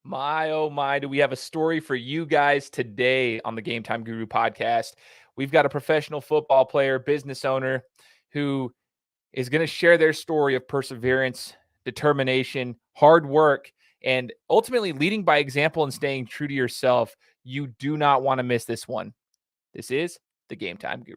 My, oh my, do we have a story for you guys today on the Game Time Guru podcast. We've got a professional football player, business owner who is going to share their story of perseverance, determination, hard work, and ultimately leading by example and staying true to yourself. You do not want to miss this one. This is the Game Time Guru.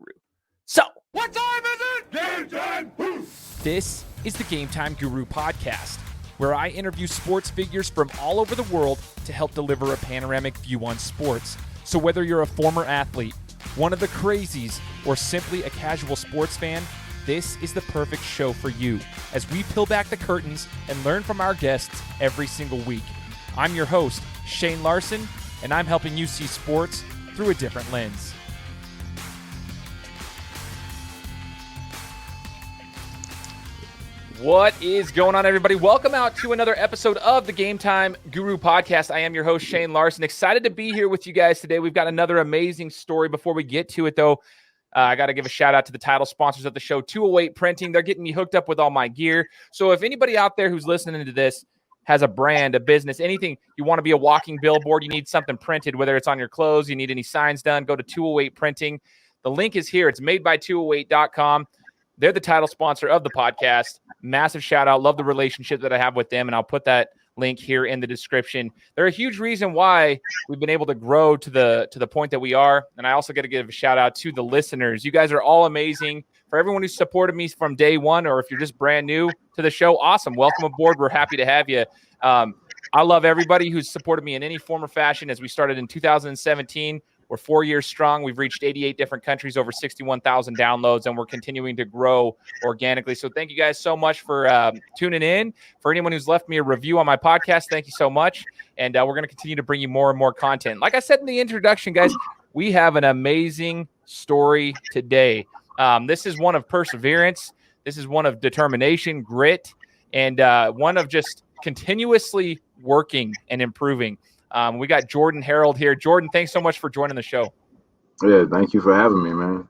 So, what time is it? Game time! This is the Game Time Guru podcast, where I interview sports figures from all over the world to help deliver a panoramic view on sports. So whether you're a former athlete, one of the crazies, or simply a casual sports fan, this is the perfect show for you as we peel back the curtains and learn from our guests every single week. I'm your host, Shane Larson, and I'm helping you see sports through a different lens. What is going on, everybody? Welcome out to another episode of the Game Time Guru podcast. I am your host, Shane Larson. Excited to be here with you guys today. We've got another amazing story. Before we get to it, though, I got to give a shout out to the title sponsors of the show, 208 Printing. They're getting me hooked up with all my gear. So if anybody out there who's listening to this has a brand, a business, anything, you want to be a walking billboard, you need something printed, whether it's on your clothes, you need any signs done, go to 208 Printing. The link is here. It's madeby208.com. They're the title sponsor of the podcast. Massive shout out. Love the relationship that I have with them. And I'll put that link here in the description. They're a huge reason why we've been able to grow to the point that we are. And I also got to give a shout out to the listeners. You guys are all amazing. For everyone who supported me from day one, or if you're just brand new to the show, awesome. Welcome aboard. We're happy to have you. I love everybody who's supported me in any form or fashion. As we started in 2017, we're 4 years strong. We've reached 88 different countries, over 61,000 downloads, and we're continuing to grow organically. So thank you guys so much for tuning in. For anyone who's left me a review on my podcast, thank you so much. And we're going to continue to bring you more and more content. Like I said in the introduction, guys, we have an amazing story today. This is one of perseverance. This is one of determination, grit, and one of just continuously working and improving. We got Jordan Harold here. Jordan, thanks so much for joining the show. Yeah, thank you for having me, man.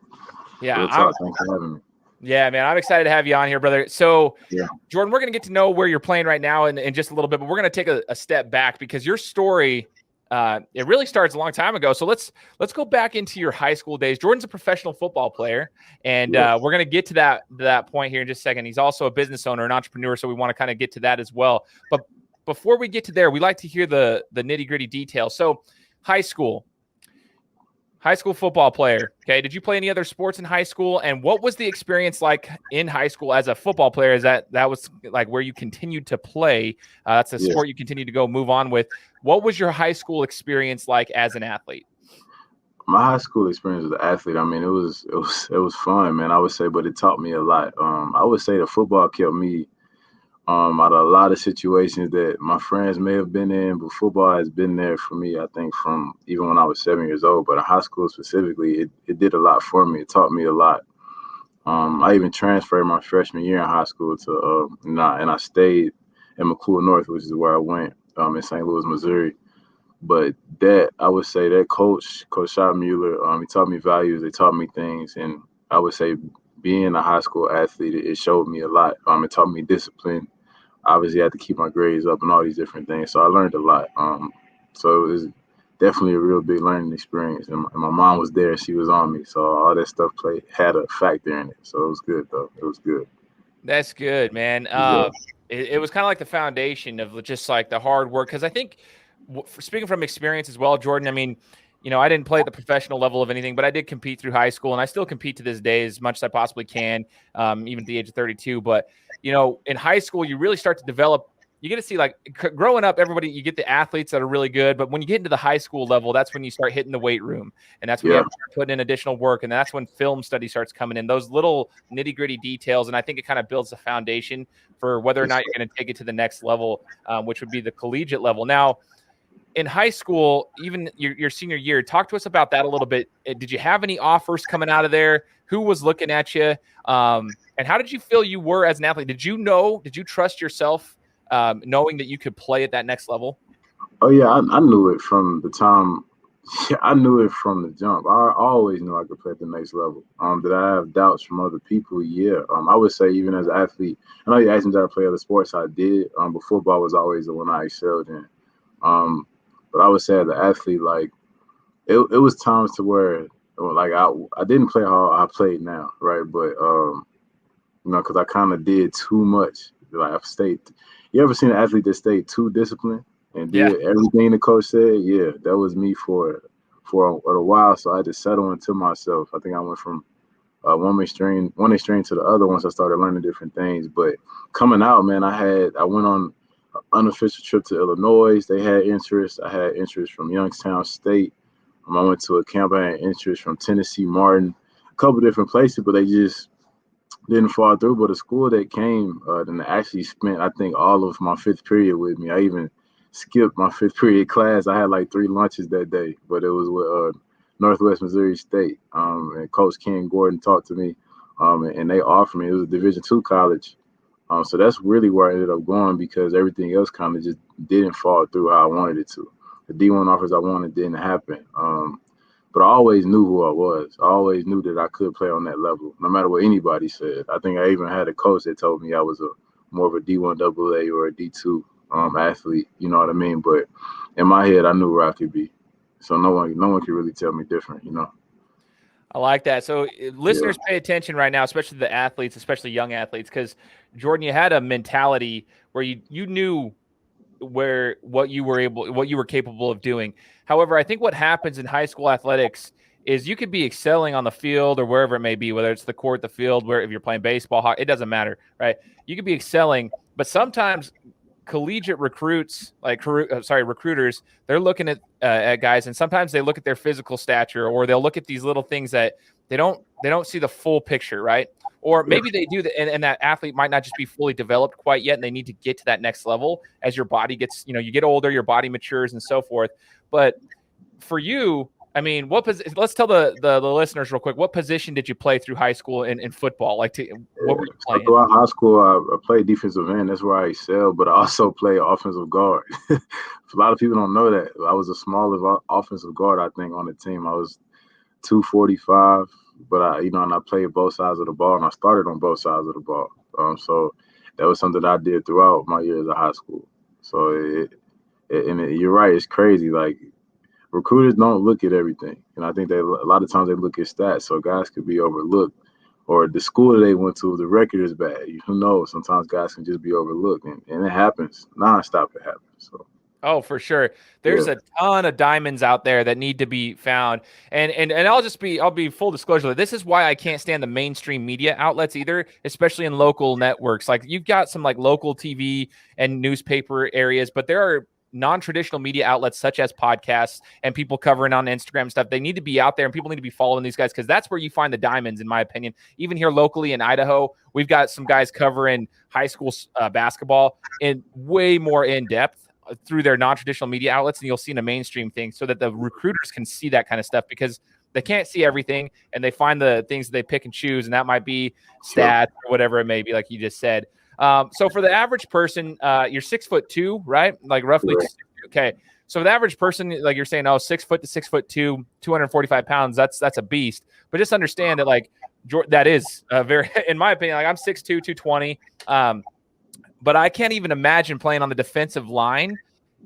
Yeah, thanks for having me. Yeah, man, I'm excited to have you on here, brother. So, yeah. Jordan, we're going to get to know where you're playing right now in just a little bit, but we're going to take a step back because your story, it really starts a long time ago. So let's go back into your high school days. Jordan's a professional football player, and we're going to get to that point here in just a second. He's also a business owner, an entrepreneur, so we want to kind of get to that as well. But before we get to there, we like to hear the nitty-gritty details. So high school football player. Okay. Did you play any other sports in high school? And what was the experience like in high school as a football player? Is that was like where you continued to play? That's a sport you continue to move on with. What was your high school experience like as an athlete? My high school experience as an athlete, I mean, it was fun, man, I would say, but it taught me a lot. I would say the football kept me out of a lot of situations that my friends may have been in, but football has been there for me, I think, from even when I was 7 years old. But in high school specifically, it did a lot for me. It taught me a lot. I even transferred my freshman year in high school to, and I stayed in McCool North, which is where I went, in St. Louis, Missouri. But that, I would say that Coach Schottenmuller, he taught me values. They taught me things. And I would say being a high school athlete, it showed me a lot. It taught me discipline. Obviously, I had to keep my grades up and all these different things. So I learned a lot. So it was definitely a real big learning experience. And my mom was there. She was on me. So all that stuff had a factor in it. So it was good, though. It was good. That's good, man. It was kind of like the foundation of just like the hard work. Because I think, speaking from experience as well, Jordan, I mean, you know, I didn't play at the professional level of anything, but I did compete through high school, and I still compete to this day as much as I possibly can, even at the age of 32. But, you know, in high school, you really start to develop. You get to see, like, growing up, everybody, you get the athletes that are really good. But when you get into the high school level, that's when you start hitting the weight room. And that's when you have to start putting in additional work. And that's when film study starts coming in, those little nitty gritty details. And I think it kind of builds the foundation for whether or not you're going to take it to the next level, which would be the collegiate level. Now, in high school, even your senior year, talk to us about that a little bit. Did you have any offers coming out of there? Who was looking at you? And how did you feel you were as an athlete? Did you trust yourself, knowing that you could play at that next level? Oh, yeah, I knew it from the time. Yeah, I knew it from the jump. I always knew I could play at the next level. Did I have doubts from other people? Yeah. I would say even as an athlete, I know you asked me did I play other sports. I did, but football was always the one I excelled in. But I would say as an athlete, like it was times to where like I didn't play how I played now, right? But because I kind of did too much. Like I've stayed. You ever seen an athlete that stayed too disciplined and Yeah. did everything the coach said? Yeah, that was me for a while. So I had to settle into myself. I think I went from one extreme to the other once I started learning different things. But coming out, man, I went on an unofficial trip to Illinois. They had interest. I had interest from Youngstown State. I went to a camp. I had interest from Tennessee Martin, a couple different places, but they just didn't fall through. But a school that came, then actually spent, I think, all of my fifth period with me. I even skipped my fifth period class. I had like 3 lunches that day, but it was with Northwest Missouri State. And Coach Ken Gordon talked to me, and they offered me. It was a Division II college. So that's really where I ended up going because everything else kind of just didn't fall through how I wanted it to. The D1 offers I wanted didn't happen. But I always knew who I was. I always knew that I could play on that level, no matter what anybody said. I think I even had a coach that told me I was more of a D1 AA or a D2 athlete. You know what I mean? But in my head, I knew where I could be. So no one can really tell me different. I like that. So listeners, Yeah. pay attention right now, especially the athletes, especially young athletes, because Jordan, you had a mentality where you knew what you were capable of doing. However, I think what happens in high school athletics is you could be excelling on the field or wherever it may be, whether it's the court, the field, where if you're playing baseball, hockey, it doesn't matter, right? You could be excelling, but sometimes collegiate recruiters, they're looking at guys, and sometimes they look at their physical stature, or they'll look at these little things that they don't see the full picture, right? Or maybe they do that, and that athlete might not just be fully developed quite yet, and they need to get to that next level as your body gets, you get older, your body matures, and so forth. But for you, I mean, let's tell the listeners real quick, what position did you play through high school in football? What were you So playing? throughout high school, I played defensive end. That's where I excelled, but I also played offensive guard. A lot of people don't know that. I was the smallest offensive guard, I think, on the team. I was 245, but and I played both sides of the ball, and I started on both sides of the ball. So that was something that I did throughout my years of high school. So you're right, it's crazy. Like recruiters don't look at everything, and I think a lot of times they look at stats, so guys could be overlooked. Or the school they went to, the record is bad. Who knows? Sometimes guys can just be overlooked, and it happens nonstop. It happens. So Oh, for sure. yeah, There's a ton of diamonds out there that need to be found. And I'll be full disclosure. This is why I can't stand the mainstream media outlets either, especially in local networks. Like you've got some like local TV and newspaper areas, but there are non-traditional media outlets such as podcasts and people covering on Instagram stuff. They need to be out there and people need to be following these guys because that's where you find the diamonds, in my opinion. Even here locally in Idaho, we've got some guys covering high school basketball in way more in depth through their non-traditional media outlets, and you'll see in a mainstream thing so that the recruiters can see that kind of stuff because they can't see everything and they find the things that they pick and choose, and that might be stats or whatever it may be, like you just said. So for the average person, you're 6'2", right? Like roughly. Okay. So the average person, like you're saying, 6 foot to 6'2", 245 pounds. That's a beast. But just understand that like that is very, in my opinion, like I'm 6'2", 220. But I can't even imagine playing on the defensive line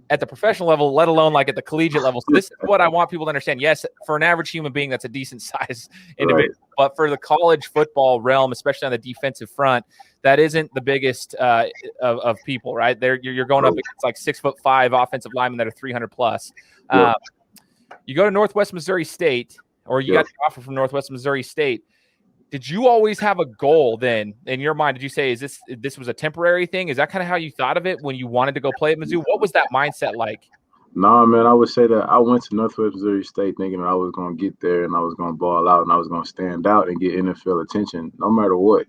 at the professional level, let alone like at the collegiate level. So this is what I want people to understand. Yes, for an average human being, that's a decent size individual. Right. But for the college football realm, especially on the defensive front, that isn't the biggest of people, right? You're going up against like 6'5" offensive linemen that are 300 plus. You go to Northwest Missouri State, or you got the offer from Northwest Missouri State. Did you always have a goal then in your mind? Did you say, this was a temporary thing? Is that kind of how you thought of it when you wanted to go play at Mizzou? What was that mindset like? Nah, man, I would say that I went to Northwest Missouri State thinking that I was going to get there and I was going to ball out and I was going to stand out and get NFL attention no matter what.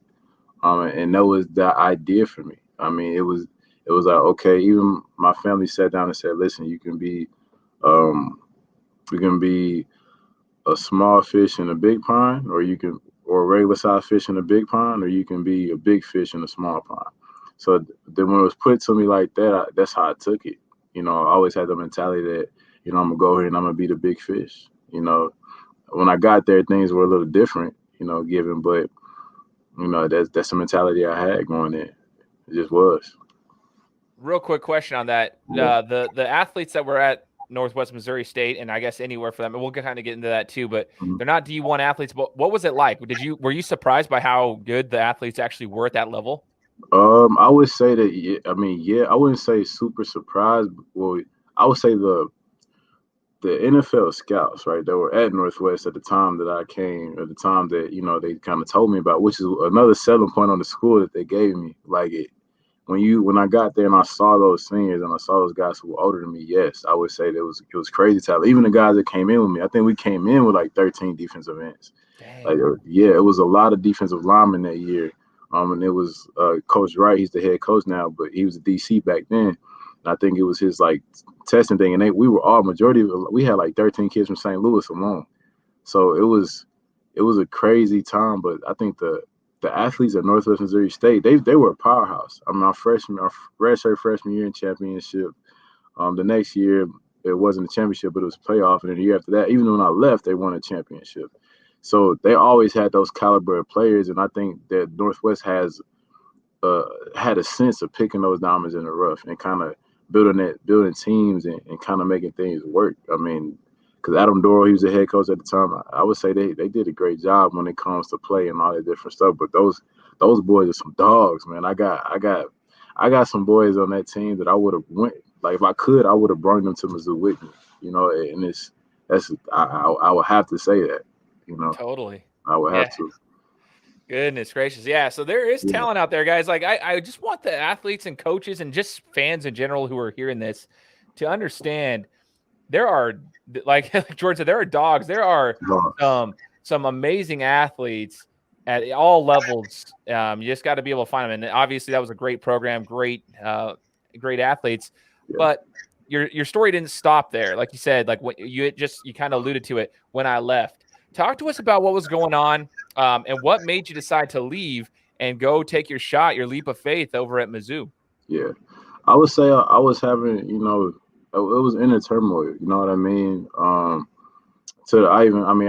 And that was the idea for me. I mean, it was like, okay, even my family sat down and said, listen, you can be a small fish in a big pond, or a regular size fish in a big pond, or you can be a big fish in a small pond. So then when it was put to me like that, that's how I took it. I always had the mentality that, I'm going to go here and I'm going to be the big fish. When I got there, things were a little different, given, but, that's the mentality I had going in. It just was. Real quick question on that. The athletes that were at Northwest Missouri State, and I guess anywhere for them, and we'll kind of get into that too, but they're not D1 athletes. But what was it like? Were you surprised by how good the athletes actually were at that level? I would say that, yeah, I mean, yeah, I wouldn't say super surprised. Well, I would say the NFL scouts, right, that were at Northwest at the time that I came, at the time that, they kind of told me about, which is another selling point on the school that they gave me. Like, when I got there and I saw those seniors and I saw those guys who were older than me, yes, I would say that it was crazy talent. Even the guys that came in with me, I think we came in with like 13 defensive ends. Dang. Like, yeah, it was a lot of defensive linemen that year. And it was Coach Wright, he's the head coach now, but he was a DC back then. And I think it was his like testing thing. And we were all we had like 13 kids from St. Louis alone. So it was a crazy time. But I think the athletes at Northwest Missouri State, they were a powerhouse. I mean, our redshirt freshman year in championship. The next year it wasn't a championship, but it was a playoff. And then the year after that, even when I left, they won a championship. So they always had those caliber of players, and I think that Northwest has had a sense of picking those diamonds in the rough and kind of building teams and kind of making things work. I mean, because Adam Doral, he was the head coach at the time. I would say they did a great job when it comes to play and all that different stuff. But those boys are some dogs, man. I got some boys on that team that I would have went, like, if I could, I would have brought them to Mizzou with me. And I would have to say that. Totally. I would have to. Goodness gracious. Yeah. So there is talent out there, guys. Like I just want the athletes and coaches and just fans in general who are hearing this to understand there are, like George said, there are dogs. There are some amazing athletes at all levels. You just got to be able to find them. And obviously that was a great program, great athletes, but your story didn't stop there. Like you said, like when you kind of alluded to it when I left. Talk to us about what was going on and what made you decide to leave and go take your shot, your leap of faith over at Mizzou. Yeah, I would say I was having, it was inner turmoil. You know what I mean? I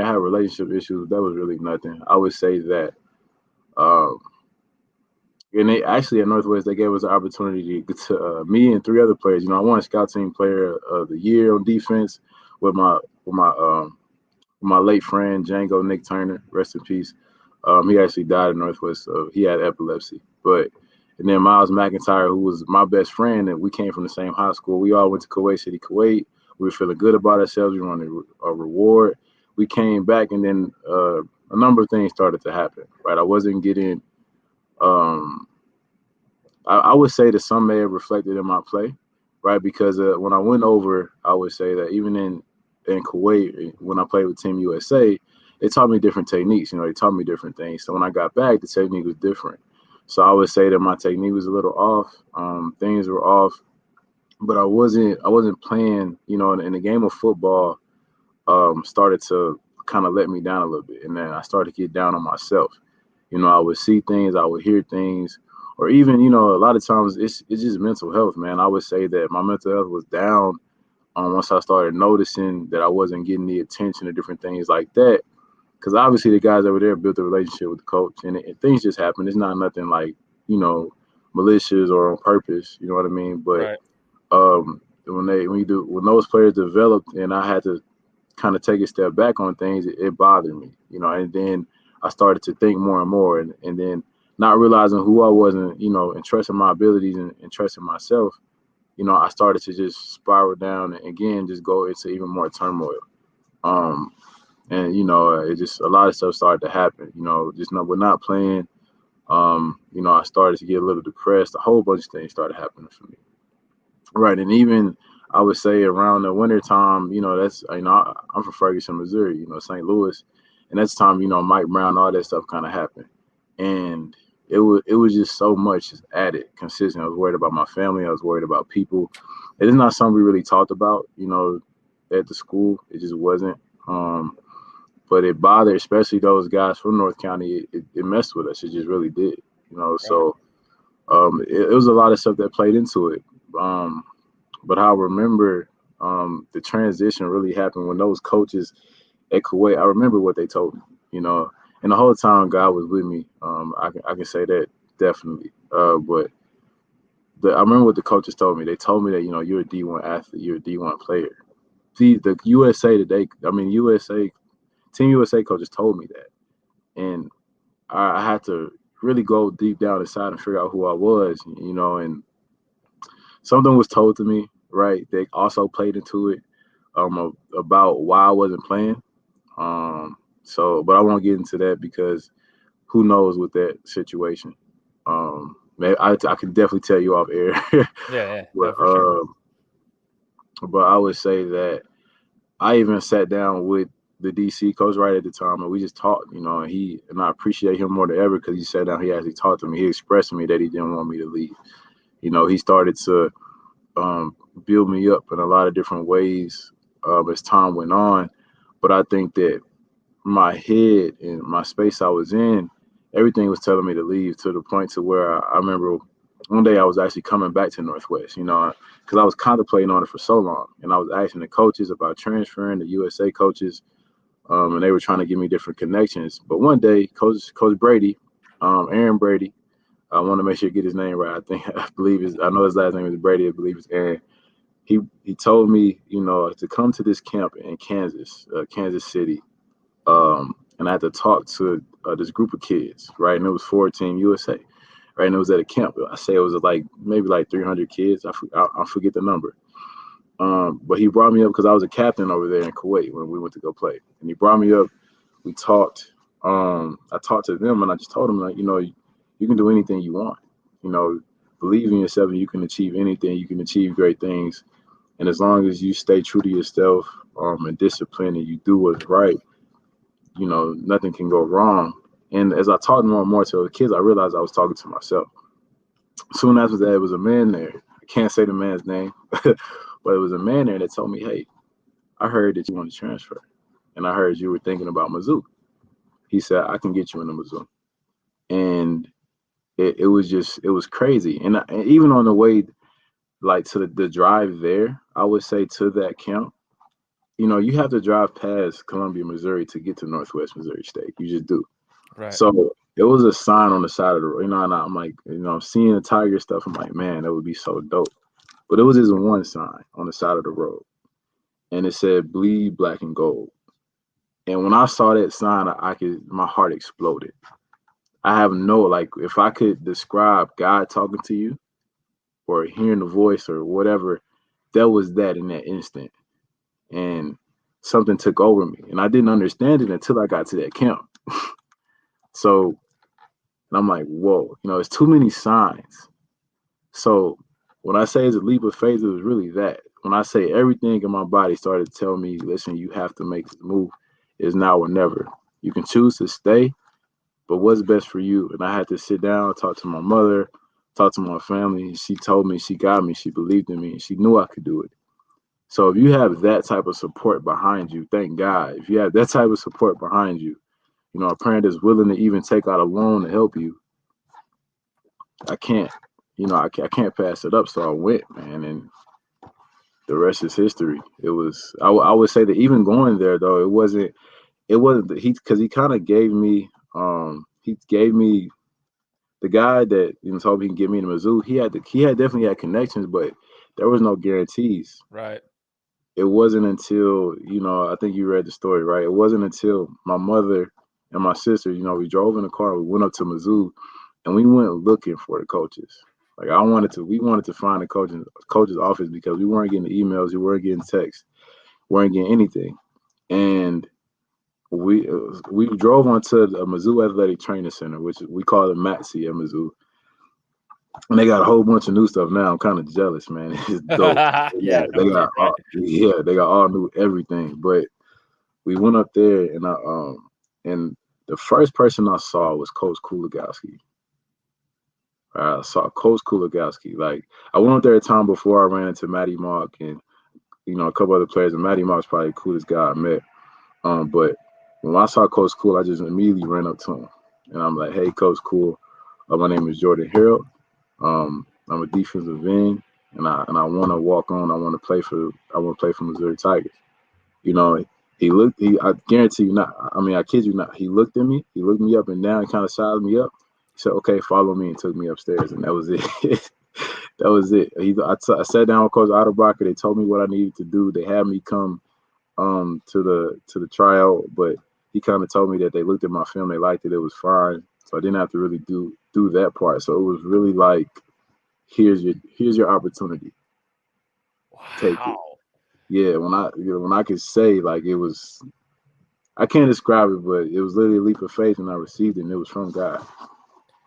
had relationship issues. That was really nothing. I would say that, and they actually at Northwest, they gave us an opportunity to me and three other players. I won Scout Team Player of the Year on defense with my late friend Django Nick Turner, rest in peace. He actually died at Northwest. He had epilepsy. And then Miles McIntyre, who was my best friend, and we came from the same high school. We all went to Kuwait City, Kuwait. We were feeling good about ourselves. We wanted a reward. We came back, and then a number of things started to happen. Right, I wasn't getting. I would say that some may have reflected in my play, right? Because when I went over, I would say that even in Kuwait, when I played with Team USA, they taught me different techniques. They taught me different things. So when I got back, the technique was different. So I would say that my technique was a little off. Things were off, but I wasn't playing. In the game of football, started to kind of let me down a little bit, and then I started to get down on myself. I would see things, I would hear things, or even a lot of times it's just mental health, man. I would say that my mental health was down. Once I started noticing that I wasn't getting the attention or different things like that, because obviously the guys over there built a relationship with the coach, and things just happen. It's not nothing like, malicious or on purpose, you know what I mean? But when those players developed and I had to kind of take a step back on things, it bothered me, and then I started to think more and more, and then not realizing who I was and trusting my abilities and trusting myself. I started to just spiral down and again just go into even more turmoil. And it just a lot of stuff started to happen. We're not playing. I started to get a little depressed. A whole bunch of things started happening for me. Right, and even I would say around the winter time, that's I'm from Ferguson, Missouri, St. Louis, and that's time Mike Brown, all that stuff kind of happened, and it was just so much just added consistent. I was worried about my family. I was worried about people. It is not something we really talked about, at the school. It just wasn't. But it bothered, especially those guys from North County. It messed with us. It just really did, So it was a lot of stuff that played into it. But I remember the transition really happened when those coaches at Kuwait. I remember what they told me, and the whole time God was with me. I can say that definitely. But I remember what the coaches told me. They told me that, you're a D1 athlete, you're a D1 player. See, the USA today, Team USA coaches told me that. And I had to really go deep down inside and figure out who I was, and something was told to me, right? They also played into it about why I wasn't playing. But I won't get into that because who knows with that situation. Maybe I can definitely tell you off air. Yeah. but, No, for sure. But I would say that I even sat down with the DC coach right at the time, and we just talked, and I appreciate him more than ever because he sat down, he actually talked to me. He expressed to me that he didn't want me to leave. He started to build me up in a lot of different ways as time went on. But I think that my head and my space I was in, everything was telling me to leave, to the point to where I remember one day I was actually coming back to Northwest, because I was contemplating on it for so long. And I was asking the coaches about transferring, the USA coaches, and they were trying to give me different connections. But one day, Coach Brady, Aaron Brady, I want to make sure you get his name right. I know his last name is Brady. I believe it's Aaron. He told me, to come to this camp in Kansas City. And I had to talk to this group of kids, right? And it was for Team USA, right? And it was at a camp. I say it was maybe 300 kids. I forget the number. But he brought me up because I was a captain over there in Kuwait when we went to go play. And he brought me up. We talked. I talked to them, and I just told them, you can do anything you want. Believe in yourself, and you can achieve anything. You can achieve great things. And as long as you stay true to yourself and discipline, and you do what's right, nothing can go wrong. And as I talked more and more to the kids, I realized I was talking to myself. Soon after that, it was a man there. I can't say the man's name, but it was a man there that told me, hey, I heard that you want to transfer, and I heard you were thinking about Mizzou. He said, I can get you into Mizzou. And it was crazy. And even on the way, to the drive there, I would say to that camp, you have to drive past Columbia, Missouri to get to Northwest Missouri State. You just do. Right. So it was a sign on the side of the road, and I'm like, seeing the Tiger stuff, I'm like, man, that would be so dope. But it was just one sign on the side of the road, and it said "Bleed Black and Gold." And when I saw that sign, my heart exploded. I have if I could describe God talking to you or hearing the voice or whatever, that was that in that instant. And something took over me, and I didn't understand it until I got to that camp. So I'm like, whoa, it's too many signs. So when I say it's a leap of faith, it was really that. When I say everything in my body started to tell me, listen, you have to make this move. It's now or never. You can choose to stay, but what's best for you? And I had to sit down, talk to my mother, talk to my family. She told me, she got me, she believed in me, and she knew I could do it. So if you have that type of support behind you, thank God. If you have that type of support behind you, a parent is willing to even take out a loan to help you, I can't pass it up. So I went, man, and the rest is history. It was, I would say that even going there though, it wasn't because he kind of gave me, the guy that told me he can get me into Mizzou. He had definitely had connections, but there was no guarantees. Right. It wasn't until, I think you read the story, right? It wasn't until my mother and my sister, we drove in the car, we went up to Mizzou, and we went looking for the coaches. We wanted to find the coach's office because we weren't getting the emails, we weren't getting texts, weren't getting anything. And we drove onto the Mizzou Athletic Training Center, which we call it MATC at Mizzou. And they got a whole bunch of new stuff now. I'm kind of jealous, man. It's dope. Yeah, they got all new everything. But we went up there, and the first person I saw was Coach Kulagowski. I saw Coach Kulagowski. I went up there a time before I ran into Matty Mock and a couple other players, and Matty Mock's probably the coolest guy I met. But when I saw Coach Cool, I just immediately ran up to him, and I'm like, "Hey, Coach Cool, my name is Jordan Harold. I'm a defensive end, and I want to walk on. I want to play for Missouri Tigers." I guarantee you not. I mean, I kid you not. He looked at me. He looked me up and down and kind of sized me up. He said, "Okay, follow me," and took me upstairs, and that was it. That was it. I sat down with Coach Otterbrocker. They told me what I needed to do. They had me come to the tryout, but he kind of told me that they looked at my film, they liked it, it was fine. So I didn't have to really do that part. So it was really like, here's your opportunity. Wow. Take it. Yeah, when I could say, like, it was, I can't describe it, but it was literally a leap of faith, and I received it, and it was from God.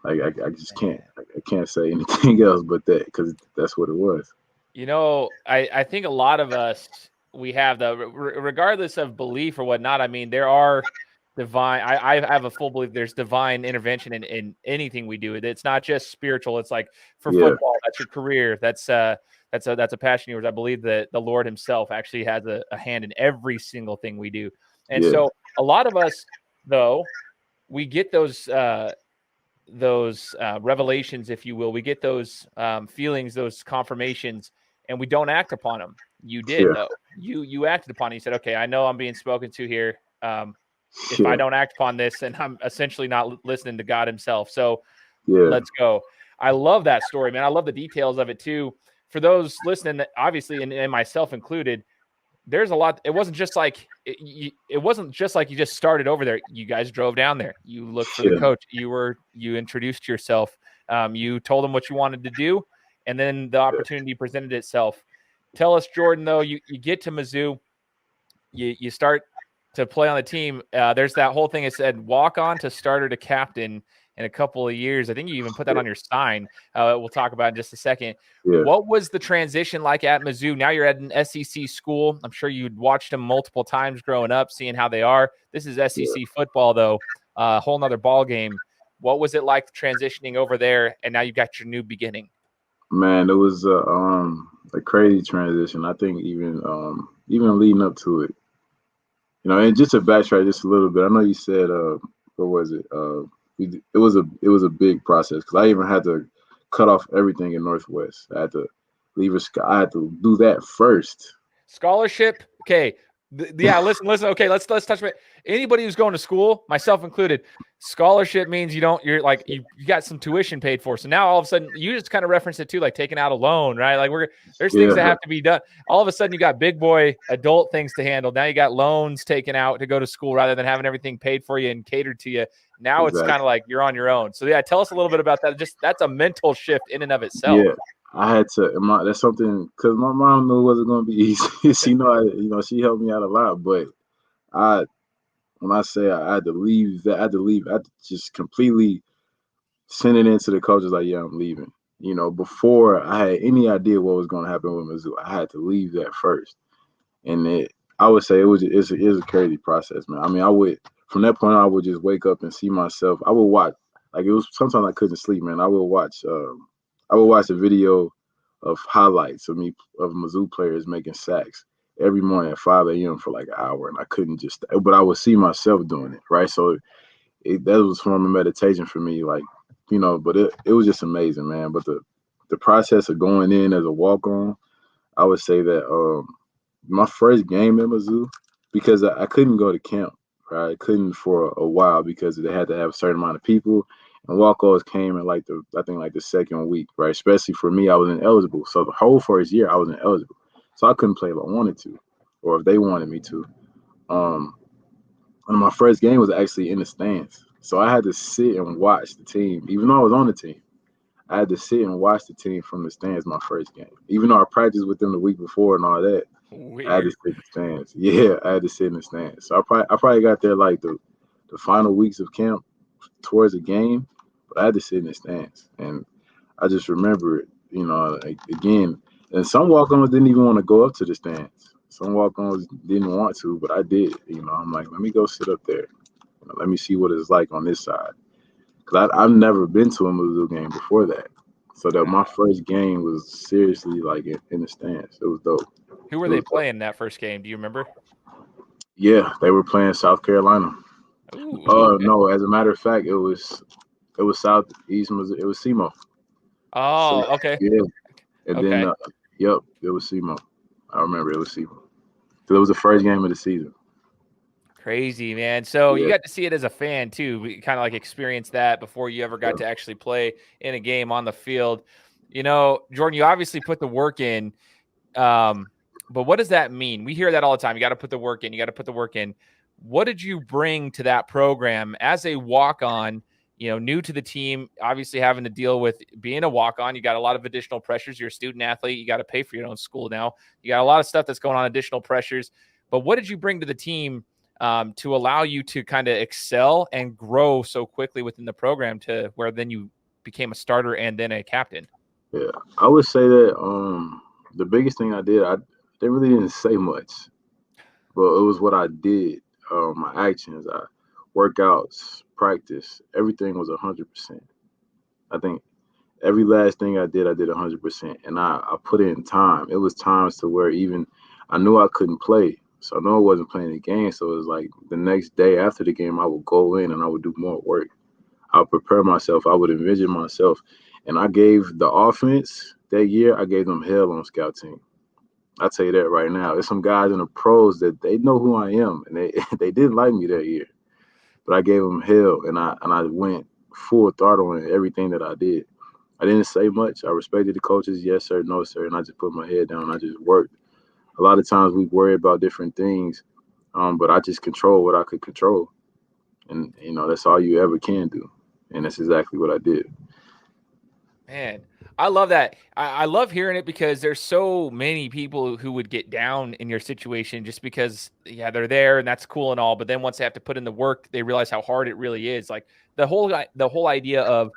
Like I just can't I can't say anything else but that, because that's what it was. You know, I think a lot of us, we have regardless of belief or whatnot. I mean, there are divine. I have a full belief there's divine intervention in anything we do. It's not just spiritual. It's like for football, that's your career. That's a passion of yours. I believe that the Lord Himself actually has a hand in every single thing we do. And so a lot of us, though, we get those revelations, if you will. We get those feelings, those confirmations, and we don't act upon them. You did, though. You acted upon it. You said, okay, I know I'm being spoken to here. If I don't act upon this, then I'm essentially not listening to God Himself. So let's go. I love that story, man. I love the details of it too. For those listening, obviously, and myself included, there's a lot. It wasn't just like you just started over there. You guys drove down there. You looked for the coach. You introduced yourself. You told him what you wanted to do, and then the opportunity presented itself. Tell us, Jordan, though, you get to Mizzou, you start to play on the team. There's that whole thing. It said walk on to starter to captain in a couple of years. I think you even put that on your sign. We'll talk about it in just a second. What was the transition like at Mizzou? Now you're at an SEC school. I'm sure you'd watched them multiple times growing up, seeing how they are. This is SEC football, though, a whole nother ball game. What was it like transitioning over there, and now you got your new beginning? Man, it was a crazy transition. I think even leading up to it, and just to backtrack just a little bit. I know you said what was it? It was a big process, because I even had to cut off everything in Northwest. I had to I had to do that first. Scholarship, okay. Listen. Okay, let's touch on it. Anybody who's going to school, myself included, scholarship means you got some tuition paid for. So now all of a sudden you just kind of reference it too, like taking out a loan, right? Like there's things that have to be done. All of a sudden you got big boy adult things to handle. Now you got loans taken out to go to school rather than having everything paid for you and catered to you. Now It's kind of like you're on your own. So tell us a little bit about that. Just that's a mental shift in and of itself. Yeah. I had to. That's something, because my mom knew it wasn't going to be easy. She she helped me out a lot. But when I say I had to leave, I had to just completely send it into the coaches like, yeah, I'm leaving. Before I had any idea what was going to happen with Mizzou, I had to leave that first. And I would say it's a crazy process, man. I would, from that point on, I would just wake up and see myself. I would watch, like, it was sometimes I couldn't sleep, man. I would watch a video of highlights of Mizzou players making sacks every morning at 5 a.m. for like an hour, and I couldn't just. But I would see myself doing it, right? So that was a form of meditation for me, like, But it was just amazing, man. But the process of going in as a walk-on, I would say that my first game at Mizzou, because I couldn't go to camp, right? I couldn't for a while because they had to have a certain amount of people. And walk-ons came in the second week, right? Especially for me, I was ineligible. So the whole first year, I was ineligible. So I couldn't play if I wanted to, or if they wanted me to. And my first game was actually in the stands. So I had to sit and watch the team, even though I was on the team. I had to sit and watch the team from the stands my first game. Even though I practiced with them the week before and all that, Weird. I had to sit in the stands. Yeah, I had to sit in the stands. So I probably got there like the final weeks of camp towards the game, but I had to sit in the stands. And I just remember it, again. And some walk-ons didn't even want to go up to the stands. Some walk-ons didn't want to, but I did. I'm like, let me go sit up there. Let me see what it's like on this side. Because I've never been to a Mizzou game before that. So that my first game was seriously like in the stands. It was dope. Who were they playing that first game? Do you remember? Yeah, they were playing South Carolina. Ooh, okay. No, as a matter of fact, it was Southeast Missouri. It was SEMO. Oh, so, okay. Yeah, and then it was SEMO. I remember it was SEMO. So it was the first game of the season. Crazy, man. So you got to see it as a fan too. We kind of like experienced that before you ever got to actually play in a game on the field. Jordan, you obviously put the work in. But what does that mean? We hear that all the time. You got to put the work in. You got to put the work in. What did you bring to that program as a walk-on, new to the team, obviously having to deal with being a walk-on? You got a lot of additional pressures. You're a student athlete. You got to pay for your own school now. You got a lot of stuff that's going on, additional pressures. But what did you bring to the team to allow you to kind of excel and grow so quickly within the program to where then you became a starter and then a captain? Yeah, I would say that the biggest thing I they really didn't say much, but it was what I did. My actions, workouts, practice, everything was 100%. I think every last thing I did 100%, and I put in time. It was times to where even I knew I couldn't play, so I know I wasn't playing the game. So it was like the next day after the game, I would go in and I would do more work. I would prepare myself. I would envision myself, and I gave the offense that year. I gave them hell on scout team. I tell you that right now. There's some guys in the pros that they know who I am, and they they didn't like me that year, but I gave them hell, and I went full throttle in everything that I did. I didn't say much. I respected the coaches, yes sir, no sir, and I just put my head down. I just worked. A lot of times we worry about different things, but I just control what I could control, and that's all you ever can do, and that's exactly what I did. Man, I love that. I love hearing it because there's so many people who would get down in your situation just because, yeah, they're there and that's cool and all. But then once they have to put in the work, they realize how hard it really is. Like the whole idea of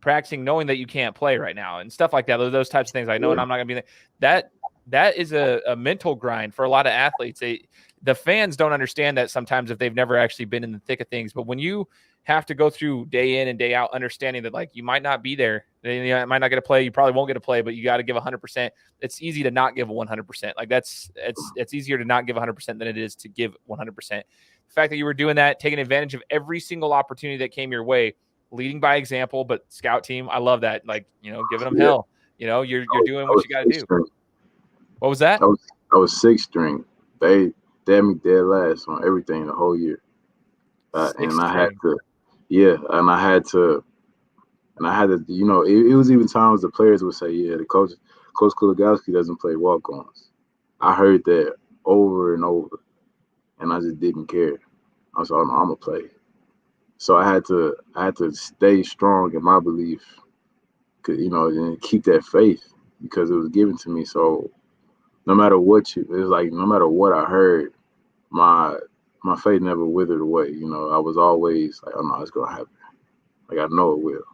practicing, knowing that you can't play right now and stuff like that. Those types of things. I know, and I'm not gonna be that. That is a mental grind for a lot of athletes. The fans don't understand that sometimes if they've never actually been in the thick of things. But when you have to go through day in and day out, understanding that like you might not be there, you might not get to play, you probably won't get to play, but you got to give 100%. It's easy to not give 100%. Like it's easier to not give 100% than it is to give 100%. The fact that you were doing that, taking advantage of every single opportunity that came your way, leading by example, but scout team, I love that. Like, giving them hell. You're doing what you got to do. String. What was that? I was sixth string. They had me dead last on everything the whole year, and I had to, yeah, and I had to. And I had to, it was even times the players would say, yeah, Coach Kulagowski doesn't play walk-ons. I heard that over and over, and I just didn't care. I was like, I'm going to play. So I had to stay strong in my belief, and keep that faith because it was given to me. So no matter what no matter what I heard, my faith never withered away. I was always like, oh no, it's going to happen. Like I know it will.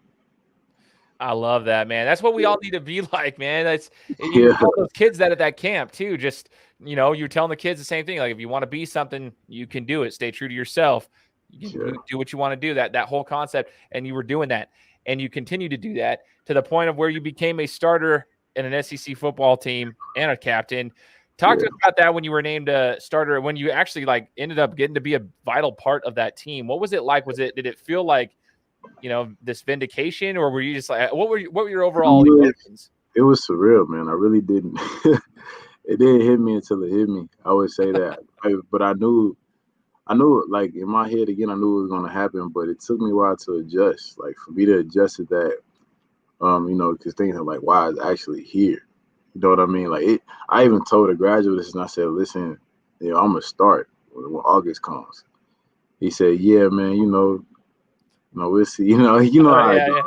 I love that, man. That's what we all need to be like, man. You tell those kids that at that camp too. Just, you're telling the kids the same thing. Like, if you want to be something, you can do it. Stay true to yourself. You do what you want to do. That whole concept. And you were doing that, and you continue to do that to the point of where you became a starter in an SEC football team and a captain. Talk to us about that when you were named a starter, when you actually ended up getting to be a vital part of that team. What was it like? Did it feel like, this vindication, or were you just like, what were your overall emotions? It was surreal, man. I really didn't. It didn't hit me until it hit me. I would say that, but I knew, like in my head again, I knew it was going to happen, but it took me a while to adjust. Like for me to adjust to that, because things are like, wow, it's actually here. You know what I mean? Like I even told a graduate, and I said, listen, I'm gonna start when August comes. He said, yeah, man, we'll see. How I go.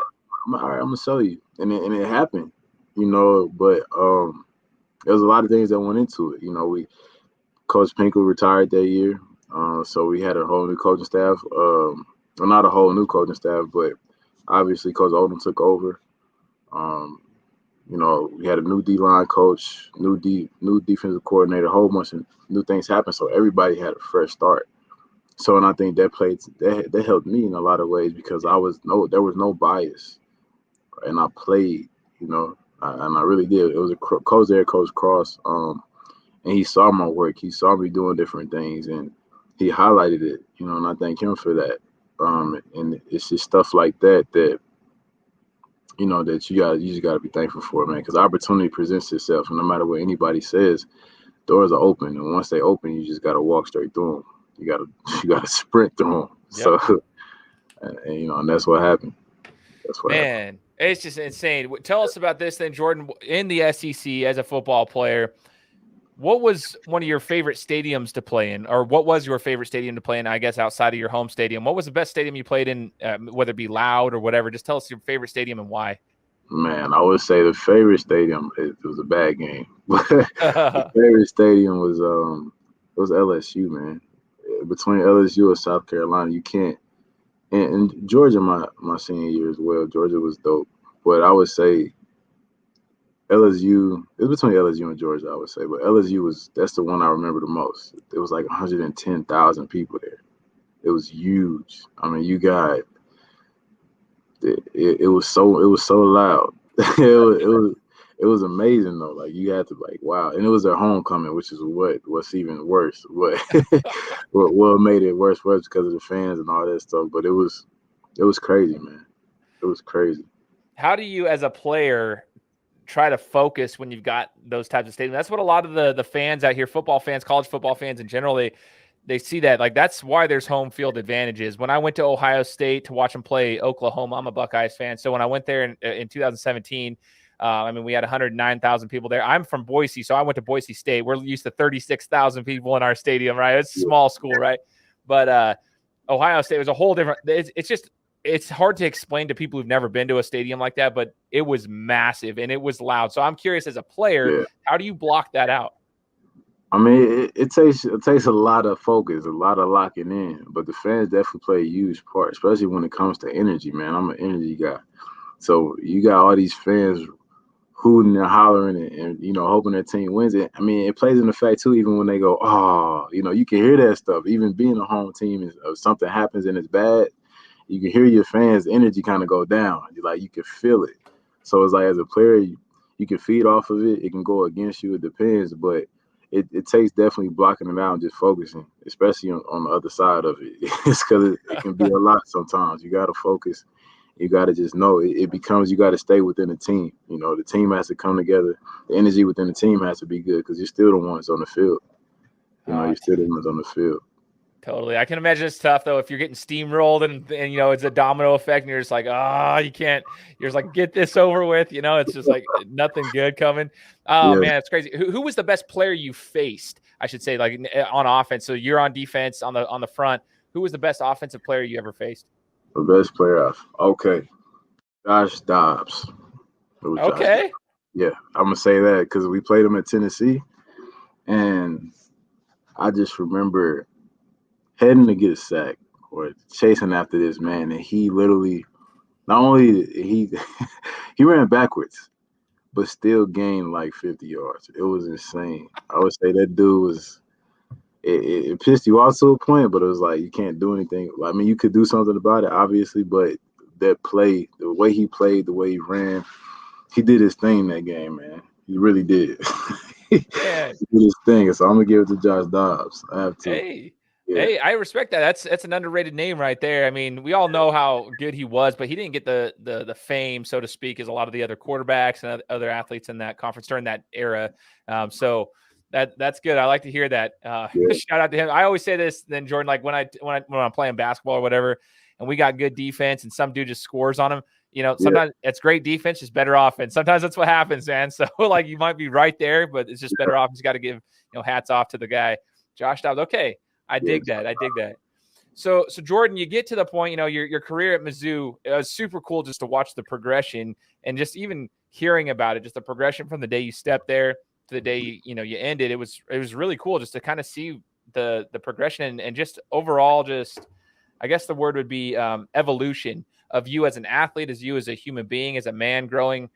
All right, I'm gonna show you, and it happened. But there was a lot of things that went into it. Coach Pinkel retired that year, so we had a whole new coaching staff. Well, not a whole new coaching staff, but obviously Coach Odom took over. We had a new D-line coach, new defensive coordinator, a whole bunch of new things happened. So everybody had a fresh start. So, and I think that helped me in a lot of ways because there was no bias, and I played, and I really did. It was a coach there, Coach Cross, and he saw my work. He saw me doing different things, and he highlighted it, and I thank him for that. And it's just stuff like that that you just got to be thankful for, man, because opportunity presents itself, and no matter what anybody says, doors are open, and once they open, you just got to walk straight through them. You gotta sprint through them. Yep. So, and that's what happened. Man, It's just insane. Tell us about this then, Jordan. In the SEC as a football player, what was one of your favorite stadiums to play in, or what was your favorite stadium to play in, I guess, outside of your home stadium? What was the best stadium you played in, whether it be loud or whatever? Just tell us your favorite stadium and why. Man, I would say the favorite stadium, it was a bad game. But the favorite stadium was LSU, man. Between LSU and South Carolina, you can't. And Georgia, my senior year as well. Georgia was dope. But I would say LSU, it was between LSU and Georgia, I would say. But that's the one I remember the most. It was like 110,000 people there. It was huge. I mean, you got it was so loud. it was amazing though. Like you had to wow, and it was their homecoming, which is what's even worse. What what made it worse was because of the fans and all that stuff. But it was crazy, man. It was crazy. How do you, as a player, try to focus when you've got those types of stadiums? That's what a lot of the fans out here, football fans, college football fans in general, they see that. Like, that's why there's home field advantages. When I went to Ohio State to watch them play Oklahoma, I'm a Buckeyes fan. So when I went there in 2017, I mean, we had 109,000 people there. I'm from Boise, so I went to Boise State. We're used to 36,000 people in our stadium, right? It's a small school, right? But Ohio State was a whole different – it's hard to explain to people who've never been to a stadium like that, but it was massive and it was loud. So I'm curious, as a player, how do you block that out? I mean, it takes a lot of focus, a lot of locking in, but the fans definitely play a huge part, especially when it comes to energy, man. I'm an energy guy. So you got all these fans hooting and hollering and hoping their team wins it. I mean, it plays in the fact too, even when they go, oh, you can hear that stuff. Even being a home team, if something happens and it's bad, you can hear your fans' energy kind of go down. You can feel it. So it's like, as a player, you can feed off of it. It can go against you. It depends, but it takes definitely blocking it out and just focusing, especially on the other side of it. It's because it can be a lot sometimes. You got to focus. You got to just know it becomes, you got to stay within the team. The team has to come together. The energy within the team has to be good because you're still the ones on the field. You're still the ones on the field. Totally. I can imagine it's tough, though, if you're getting steamrolled and it's a domino effect and you're just like, you can't. You're just like, get this over with. It's just like nothing good coming. Oh, man, it's crazy. Who was the best player you faced, I should say, like on offense? So you're on defense on the front. Who was the best offensive player you ever faced? The best player okay. Josh Dobbs. Okay. Yeah, I'm going to say that because we played him at Tennessee. And I just remember heading to get a sack or chasing after this man, and he literally, not only he ran backwards, but still gained like 50 yards. It was insane. I would say that dude was. It pissed you off to a point, but it was like you can't do anything. I mean, you could do something about it, obviously, but that play, the way he played, the way he ran, he did his thing that game, man. He really did. Yeah. He did his thing. So I'm gonna give it to Josh Dobbs. I have to. Hey. Yeah. Hey, I respect that. That's an underrated name right there. I mean, we all know how good he was, but he didn't get the fame, so to speak, as a lot of the other quarterbacks and other athletes in that conference during that era. So that's good. I like to hear that. Shout out to him. I always say this, then Jordan, like when I'm playing basketball or whatever, and we got good defense, and some dude just scores on him. Sometimes it's great defense, just better offense. Sometimes that's what happens, man. So like you might be right there, but it's just better offense. You got to give hats off to the guy, Josh Dobbs. Okay. I dig that. So Jordan, you get to the point, your career at Mizzou, it was super cool just to watch the progression and just even hearing about it, just the progression from the day you stepped there to the day, you ended. It was really cool just to kind of see the progression and just overall, just, I guess the word would be evolution of you as an athlete, as you as a human being, as a man growing,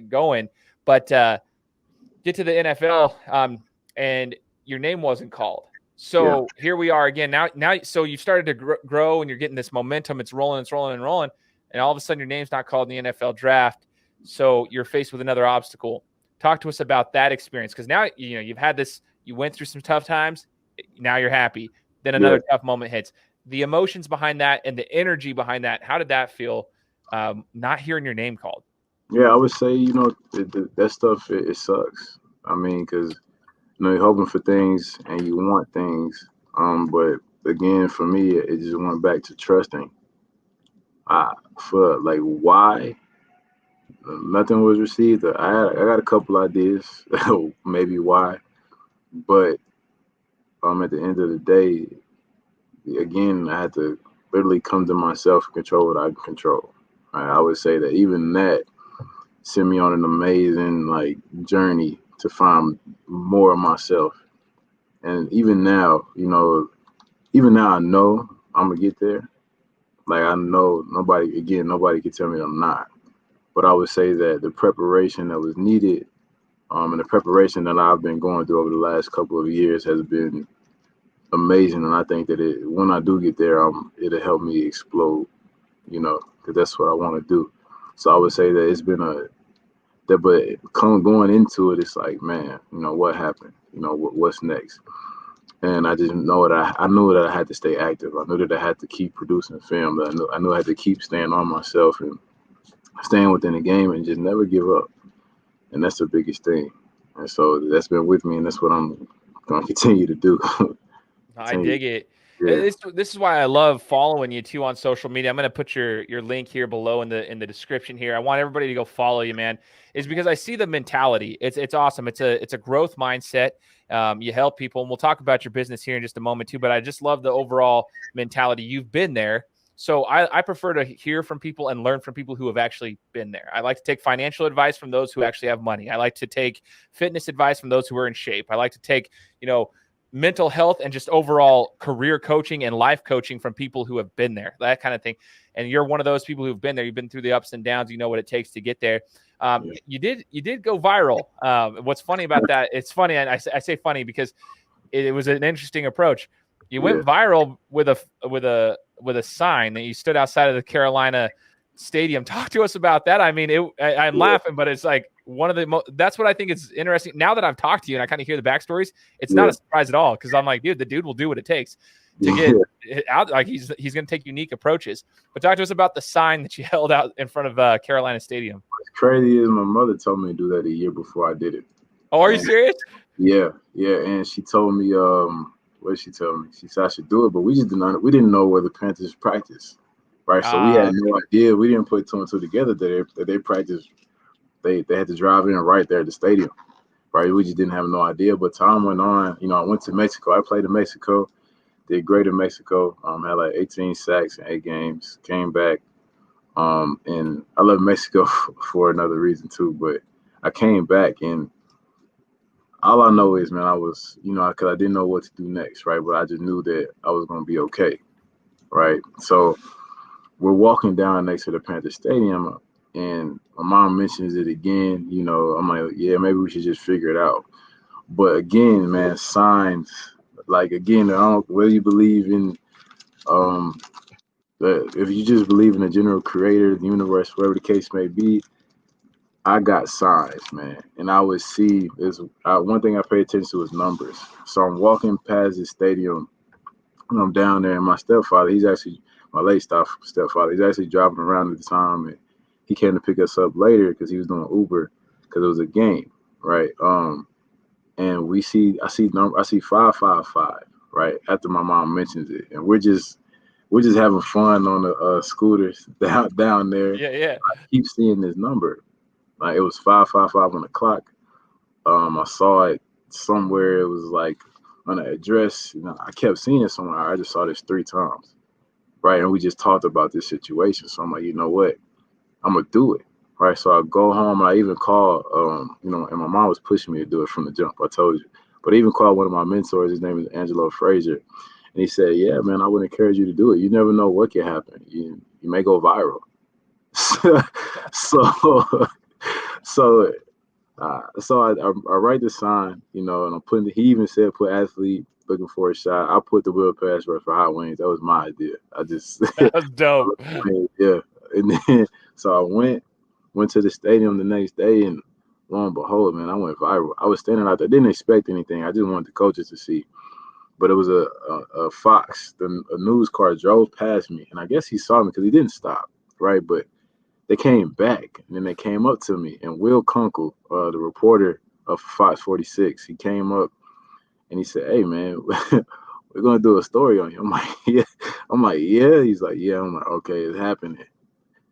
going, but get to the NFL and your name wasn't called. So here we are again. Now, so you've started to grow and you're getting this momentum. It's rolling. And all of a sudden your name's not called in the NFL draft. So you're faced with another obstacle. Talk to us about that experience. Because now, you've had this, you went through some tough times. Now you're happy. Then another tough moment hits. The emotions behind that and the energy behind that, how did that feel not hearing your name called? Yeah, I would say, that stuff, it sucks. I mean, because you're hoping for things and you want things. But again, for me, it just went back to trusting. For like, why? Nothing was received. I got a couple ideas, maybe why, but at the end of the day, again, I had to literally come to myself and control what I can control. Right? I would say that even that sent me on an amazing like journey to find more of myself. And even now I know I'm gonna get there. Like I know nobody can tell me that I'm not. But I would say that the preparation that was needed, and the preparation that I've been going through over the last couple of years has been amazing. And I think that when I do get there, it'll help me explode, because that's what I want to do. So I would say that it's been but going into it, it's like, man, what happened? What's next? And I just know that I knew that I had to stay active. I knew that I had to keep producing film. That I knew I had to keep staying on myself and staying within the game and just never give up. And that's the biggest thing. And so that's been with me, and that's what I'm going to continue to do. I dig it. Yeah. This is why I love following you too on social media. I'm going to put your link here below in the description here. I want everybody to go follow you, man. Is because I see the mentality. It's awesome. It's a growth mindset. You help people, and we'll talk about your business here in just a moment too. But I just love the overall mentality. You've been there. So I prefer to hear from people and learn from people who have actually been there. I like to take financial advice from those who actually have money. I like to take fitness advice from those who are in shape. I like to take, mental health and just overall career coaching and life coaching from people who have been there, that kind of thing. And you're one of those people who've been there. You've been through the ups and downs. You know what it takes to get there. You did go viral. What's funny about that? It's funny. And I say funny because it was an interesting approach. You went viral with a sign that you stood outside of the Carolina Stadium. Talk to us about that. I mean, I'm laughing, but it's like one of the that's what I think is interesting. Now that I've talked to you and I kind of hear the backstories, it's not a surprise at all, because I'm like, dude, the dude will do what it takes to get out. Like he's going to take unique approaches. But talk to us about the sign that you held out in front of Carolina Stadium. What's crazy is my mother told me to do that a year before I did it. Oh, are you serious? Yeah, and she told me, what did she tell me? She said I should do it, but we didn't know where the Panthers practice, right? So we had no idea. We didn't put two and two together that they practice. They had to drive in right there at the stadium, right? We just didn't have no idea. But time went on. I went to Mexico. I played in Mexico, did great in Mexico. Had like 18 sacks in 8 games. Came back, and I love Mexico for another reason too. But I came back, and all I know is, man, I was, because I didn't know what to do next, right? But I just knew that I was going to be okay, right? So we're walking down next to the Panther Stadium, and my mom mentions it again. I'm like, yeah, maybe we should just figure it out. But again, man, signs, like, again, I don't, whether you believe in, if you just believe in the general creator, the universe, whatever the case may be, I got signs, man. And I would see one thing I pay attention to is numbers. So I'm walking past the stadium, and I'm down there, and my stepfather, he's actually my late stepfather. He's actually driving around at the time, and he came to pick us up later because he was doing Uber because it was a game, right? And I see 555, right? After my mom mentions it, and we're just having fun on the scooters down there. Yeah. I keep seeing this number. Like it was 555 on the clock. I saw it somewhere. It was like on an address. I kept seeing it somewhere. I just saw this 3 times, right? And we just talked about this situation. So I'm like, you know what? I'm gonna do it, right? So I go home. I even call, and my mom was pushing me to do it from the jump. I told you, but I even called one of my mentors. His name is Angelo Frazier, and he said, "Yeah, man, I would encourage you to do it. You never know what can happen. You may go viral." so. So I write the sign, and I'm putting. He even said put athlete looking for a shot. I put the wheel pass rush for hot wings. That was my idea. I just That was dope. yeah. And then so I went to the stadium the next day, and lo and behold, man, I went viral. I was standing out there. Didn't expect anything. I just wanted the coaches to see. But it was a Fox. A news car drove past me, and I guess he saw me because he didn't stop, right? But they came back, and then they came up to me, and Will Kunkel, the reporter of Fox 46, he came up and he said, "Hey, man, we're gonna do a story on you." I'm like, "Yeah." I'm like, "Yeah." He's like, "Yeah." I'm like, "Okay, it's happening."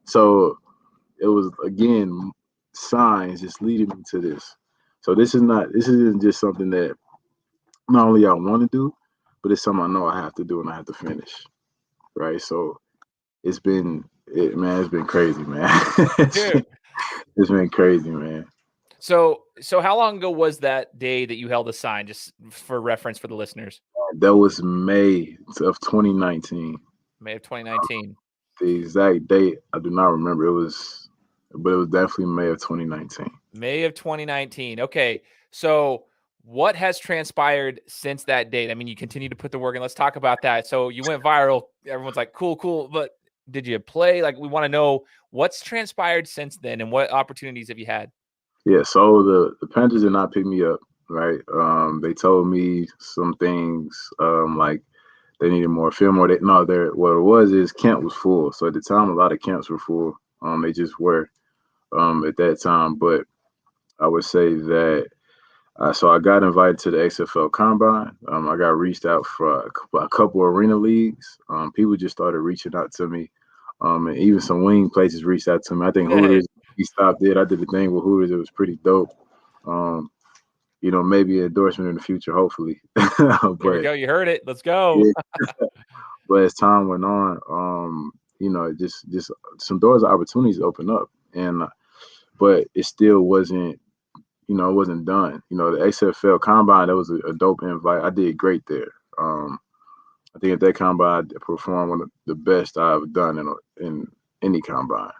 So it was again signs just leading me to this. So this isn't just something that not only I want to do, but it's something I know I have to do and I have to finish. Right. So it's been it's been crazy, man. Dude. It's been crazy, man. So how long ago was that day that you held a sign, just for reference for the listeners? That was May of 2019. May of 2019. The exact date I do not remember. But it was definitely May of 2019. May of 2019. Okay. So what has transpired since that date? I mean, you continue to put the work in. Let's talk about that. So you went viral. Everyone's like, cool. But did you play? Like, we want to know what's transpired since then and what opportunities have you had? Yeah. So the Panthers did not pick me up. Right. They told me some things like they needed more film. What it was is camp was full. So at the time, a lot of camps were full. They just were at that time. But I would say that so I got invited to the XFL Combine. I got reached out for a couple arena leagues. People just started reaching out to me, and even some wing places reached out to me. I think Hooters, he stopped it. I did the thing with Hooters. It was pretty dope. Maybe an endorsement in the future, hopefully. There we go. You heard it. Let's go. Yeah. But as time went on, just some doors of opportunities opened up, but it still wasn't. It wasn't done. The XFL Combine, that was a dope invite. I did great there. I think at that combine, I performed one of the best I've done in any combine.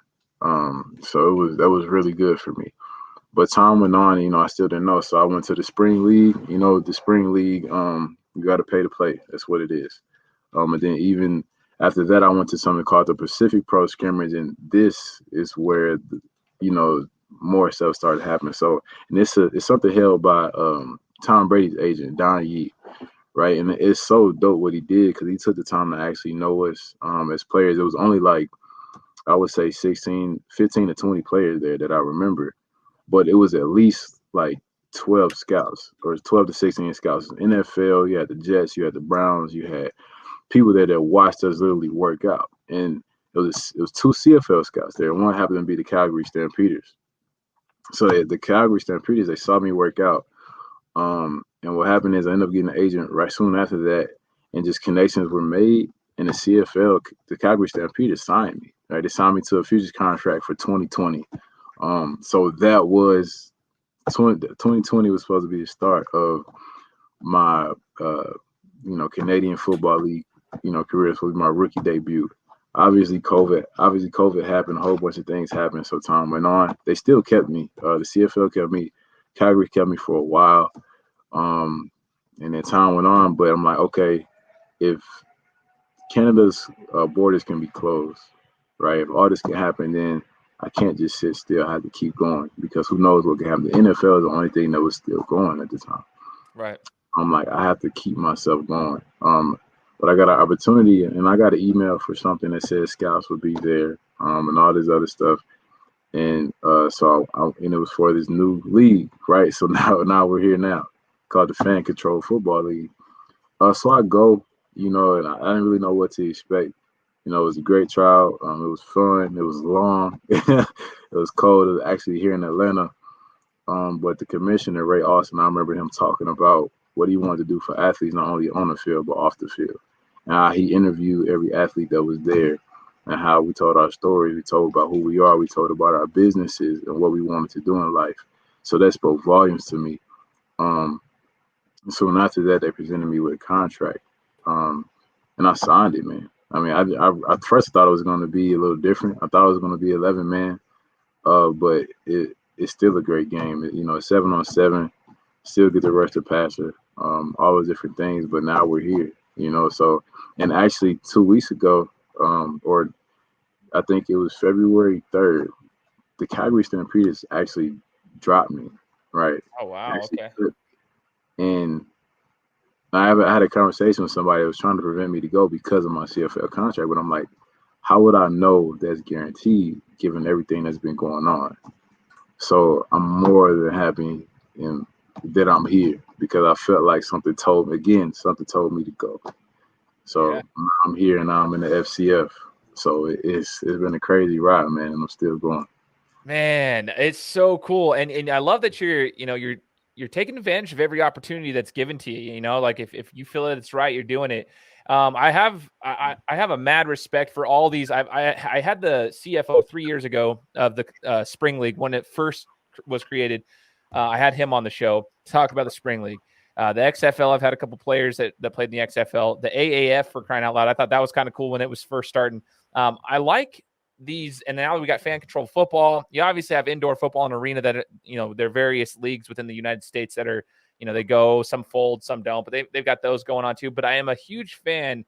So that was really good for me. But time went on, I still didn't know. So I went to the spring league. The spring league, you got to pay to play. That's what it is. And then even after that, I went to something called the Pacific Pro Scrimmage, and this is where more stuff started happening. So, and it's something held by Tom Brady's agent, Don Yee, right? And it's so dope what he did because he took the time to actually know us as players. It was only like, I would say 15 to 20 players there that I remember, but it was at least like 12 scouts or 12 to 16 scouts. NFL, you had the Jets, you had the Browns, you had people there that watched us literally work out. And it was two CFL scouts there. One happened to be the Calgary Stampeders. So the Calgary Stampeders, they saw me work out. And what happened is I ended up getting an agent right soon after that, and just connections were made. And the CFL, the Calgary Stampeders signed me. Right, they signed me to a futures contract for 2020. So that was 2020 was supposed to be the start of my Canadian Football League career. It was my rookie debut. Obviously COVID happened, a whole bunch of things happened, so time went on. They still kept me. The CFL kept me, Calgary kept me for a while. And then time went on, but I'm like, okay, if Canada's borders can be closed, right? If all this can happen, then I can't just sit still. I have to keep going because who knows what can happen. The NFL is the only thing that was still going at the time. Right. I'm like, I have to keep myself going. But I got an opportunity, and I got an email for something that said scouts would be there, and all this other stuff. And and it was for this new league, right? So now we're here now, called the Fan Control Football League. So I go, and I didn't really know what to expect. It was a great trial. It was fun. It was long. It was cold. It was actually here in Atlanta. But the commissioner, Ray Austin, I remember him talking about what he wanted to do for athletes, not only on the field, but off the field. And how he interviewed every athlete that was there, and how we told our stories. We told about who we are. We told about our businesses and what we wanted to do in life. So that spoke volumes to me. So after that, they presented me with a contract, and I signed it, man. I mean, I first thought it was going to be a little different. I thought it was going to be 11 man, but it's still a great game. 7-on-7, still get the rush the passer, all those different things. But now we're here, So, and actually 2 weeks ago, or I think it was February 3rd, the Calgary Stampeders actually dropped me, right? Oh wow. Okay. And I had a conversation with somebody that was trying to prevent me to go because of my CFL contract. But I'm like, how would I know that's guaranteed given everything that's been going on? So I'm more than happy that I'm here because I felt like something told me to go. So Yeah. I'm here and now I'm in the FCF. So it's been a crazy ride, man, and I'm still going. Man, it's so cool. And I love that you're taking advantage of every opportunity that's given to you. Like if you feel that it's right, you're doing it. I have a mad respect for all these. I had the CFO 3 years ago of the Spring League when it first was created. I had him on the show to talk about the Spring League. The XFL, I've had a couple players that played in the XFL. The AAF, for crying out loud, I thought that was kind of cool when it was first starting. I like these, and now we got fan control football. You obviously have indoor football and arena that there are various leagues within the United States that are they go, some fold, some don't, but they've got those going on too. But I am a huge fan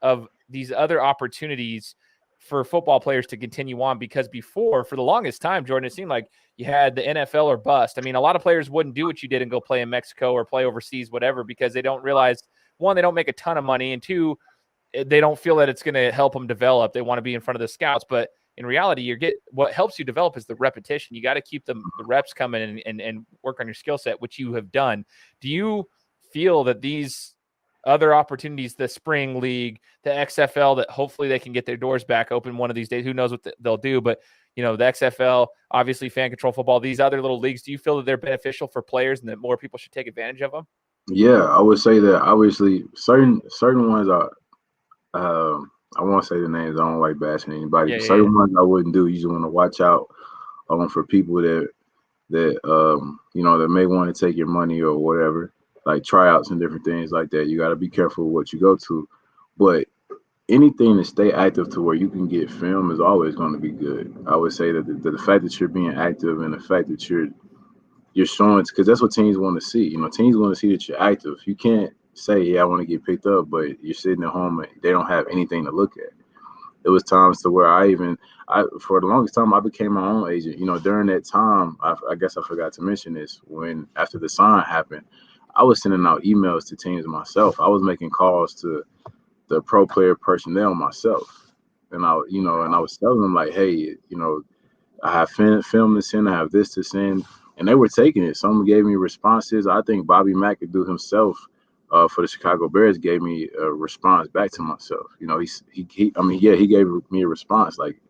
of these other opportunities for football players to continue on, because before, for the longest time, Jordan, it seemed like you had the NFL or bust. I mean, a lot of players wouldn't do what you did and go play in Mexico or play overseas, whatever, because they don't realize, one, they don't make a ton of money, and two, they don't feel that it's going to help them develop. They want to be in front of the scouts, but in reality, what helps you develop is the repetition. You got to keep the reps coming and work on your skill set, which you have done. Do you feel that these other opportunities, the Spring League, the XFL, that hopefully they can get their doors back open one of these days? Who knows what they'll do, but the XFL, obviously fan control football, these other little leagues, do you feel that they're beneficial for players and that more people should take advantage of them? Yeah, I would say that obviously certain ones are. I won't say the names. I don't like bashing anybody. Yeah, But yeah, yeah. certain ones I wouldn't do. You just want to watch out for people that that may want to take your money or whatever, like tryouts and different things like that. You got to be careful what you go to. But anything to stay active to where you can get film is always going to be good. I would say that the fact that you're being active and the fact that you're showing, because that's what teams want to see. Teams want to see that you're active. You can't say, yeah, I want to get picked up, but you're sitting at home and they don't have anything to look at. It was times to where I for the longest time, I became my own agent. During that time, I guess I forgot to mention this, when after the sign happened, I was sending out emails to teams myself. I was making calls to the pro player personnel myself. And I was telling them like, hey, I have film to send, I have this to send. And they were taking it. Some gave me responses. I think Bobby McAdoo himself, for the Chicago Bears, gave me a response back to myself. He gave me a response like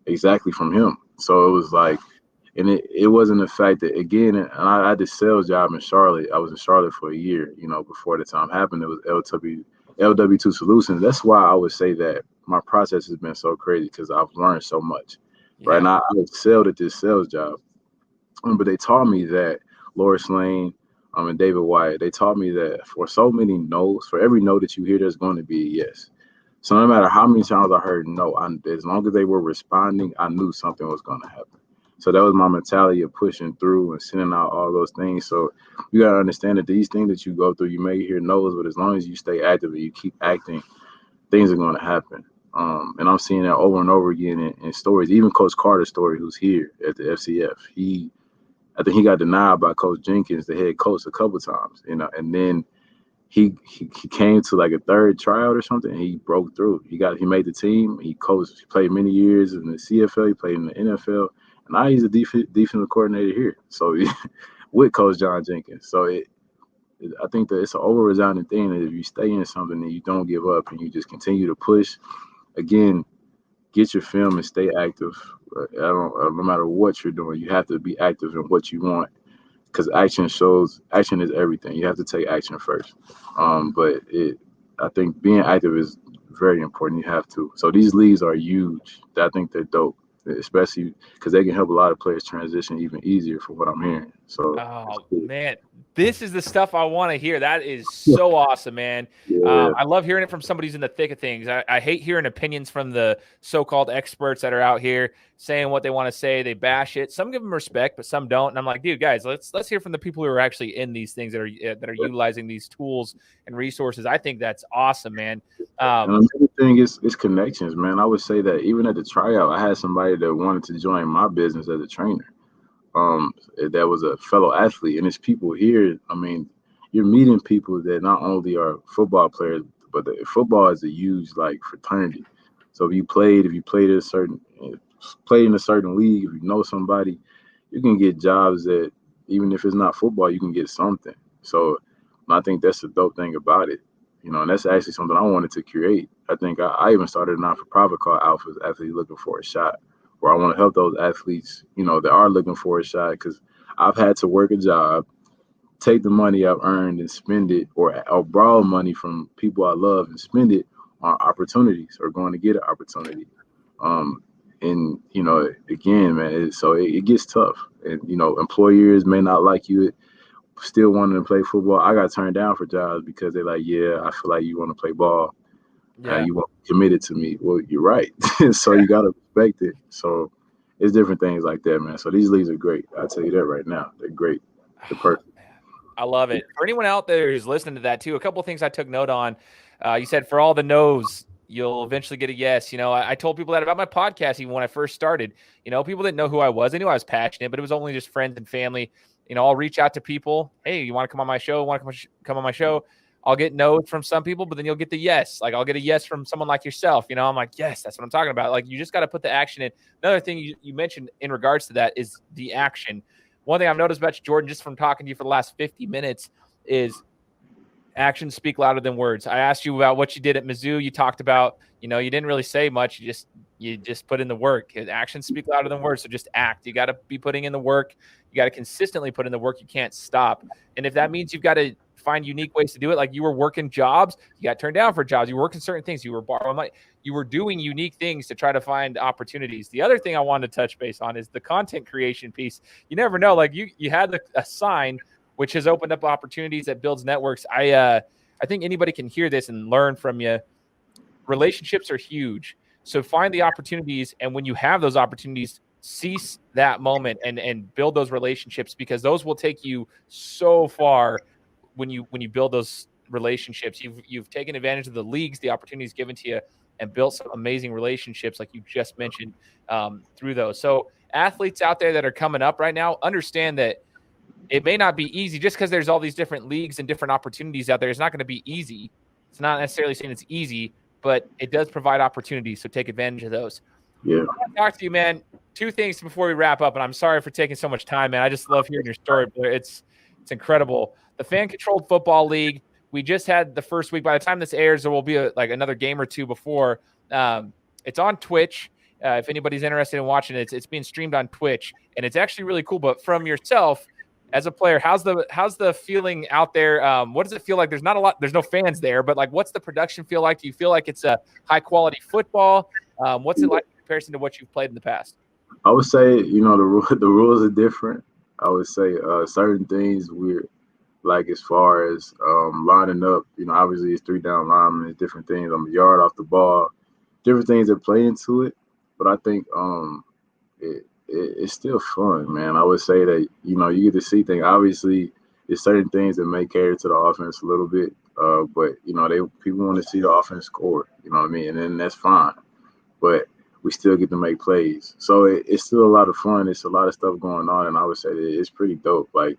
exactly from him. So it was like, and it wasn't the fact that, again, and I had this sales job in Charlotte. I was in Charlotte for a year, before the time happened. It was LW2 Solutions. That's why I would say that my process has been so crazy, because I've learned so much. Right Yeah. now, I excelled at this sales job. But they taught me that Loris Lane, and David Wyatt, they taught me that for so many no's, for every no that you hear, there's going to be a yes. So no matter how many times I heard no, as long as they were responding, I knew something was going to happen. So that was my mentality of pushing through and sending out all those things. So you got to understand that these things that you go through, you may hear no's, but as long as you stay active and you keep acting, things are going to happen. And I'm seeing that over and over again in stories. Even Coach Carter's story, who's here at the FCF, I think he got denied by Coach Jenkins, the head coach, a couple times, and then he came to like a third tryout or something, and he broke through. He made the team. He played many years in the CFL. He played in the NFL, and now he's a defensive coordinator here. So with Coach John Jenkins. So I think that it's an over resounding thing that if you stay in something and you don't give up and you just continue to push, again, get your film and stay active. No matter what you're doing, you have to be active in what you want, because action is everything. You have to take action first. But I think being active is very important. You have to. So these leagues are huge. I think they're dope, especially because they can help a lot of players transition even easier, from what I'm hearing. So Oh, cool. man, this is the stuff I want to hear. That is so awesome, man. Yeah. I love hearing it from somebody who's in the thick of things. I hate hearing opinions from the so-called experts that are out here saying what they want to say. They bash it. Some give them respect, but some don't. And I'm like, dude, guys, let's hear from the people who are actually in these things, that are utilizing these tools and resources. I think that's awesome, man. And another thing is connections, man. I would say that even at the tryout, I had somebody that wanted to join my business as a trainer. That was a fellow athlete, and it's people here. I mean, you're meeting people that not only are football players, but football is a huge like fraternity. So if you played in a certain league, if you know somebody, you can get jobs that, even if it's not football, you can get something. So I think that's the dope thing about it. And that's actually something I wanted to create. I think I even started a non-for-profit called Alpha's Athlete Looking for a Shot, where I want to help those athletes, that are looking for a shot, because I've had to work a job, take the money I've earned and spend it, or borrow money from people I love and spend it on opportunities or going to get an opportunity. And again, man, it gets tough, and employers may not like you still wanting to play football. I got turned down for jobs because they're like, yeah, I feel like you want to play ball. Yeah. You won't be committed to me. Well, you're right. So you got to respect it. So it's different things like that, man. So these leagues are great. I'll tell you that right now. They're great. They're perfect. I love it. For anyone out there who's listening to that too, a couple of things I took note on. You said for all the no's, you'll eventually get a yes. I told people that about my podcast even when I first started. People didn't know who I was. They knew I was passionate, but it was only just friends and family. I'll reach out to people. Hey, you want to come on my show? Want to come on my show? I'll get no's from some people, but then you'll get the yes. Like I'll get a yes from someone like yourself. I'm like, yes, that's what I'm talking about. Like you just got to put the action in. Another thing you mentioned in regards to that is the action. One thing I've noticed about you, Jordan, just from talking to you for the last 50 minutes is actions speak louder than words. I asked you about what you did at Mizzou. You talked about, you didn't really say much. You just put in the work. Actions speak louder than words. So just act. You got to be putting in the work. You got to consistently put in the work. You can't stop. And if that means you've got to find unique ways to do it, like you were working jobs, you got turned down for jobs. You were working certain things. You were borrowing money. You were doing unique things to try to find opportunities. The other thing I wanted to touch base on is the content creation piece. You never know. Like you had a sign which has opened up opportunities that builds networks. I think anybody can hear this and learn from you. Relationships are huge. So find the opportunities, and when you have those opportunities, seize that moment and build those relationships, because those will take you so far when you build those relationships. You've taken advantage of the leagues, the opportunities given to you, and built some amazing relationships like you just mentioned through those. So athletes out there that are coming up right now, understand that it may not be easy just because there's all these different leagues and different opportunities out there. It's not going to be easy. It's not necessarily saying it's easy, but it does provide opportunities. So take advantage of those. Yeah. I want to talk to you, man. Two things before we wrap up, and I'm sorry for taking so much time, man. I just love hearing your story. It's incredible. The Fan-Controlled Football League, we just had the first week. By the time this airs, there will be another game or two before. It's on Twitch. If anybody's interested in watching it, it's being streamed on Twitch, and it's actually really cool. But from yourself, as a player, how's the feeling out there? What does it feel like? There's no fans there, but like, what's the production feel like? Do you feel like it's a high quality football? What's it like in comparison to what you've played in the past? I would say, the rules are different. I would say certain things we're like, as far as lining up, obviously it's 3 down linemen, there's different things on the yard, off the ball, different things that play into it. But I think it's still fun, man. I would say that, you get to see things. Obviously, there's certain things that may cater to the offense a little bit, but, people want to see the offense score, you know what I mean? And then that's fine. But we still get to make plays. So it's still a lot of fun. It's a lot of stuff going on, and I would say that it's pretty dope. Like,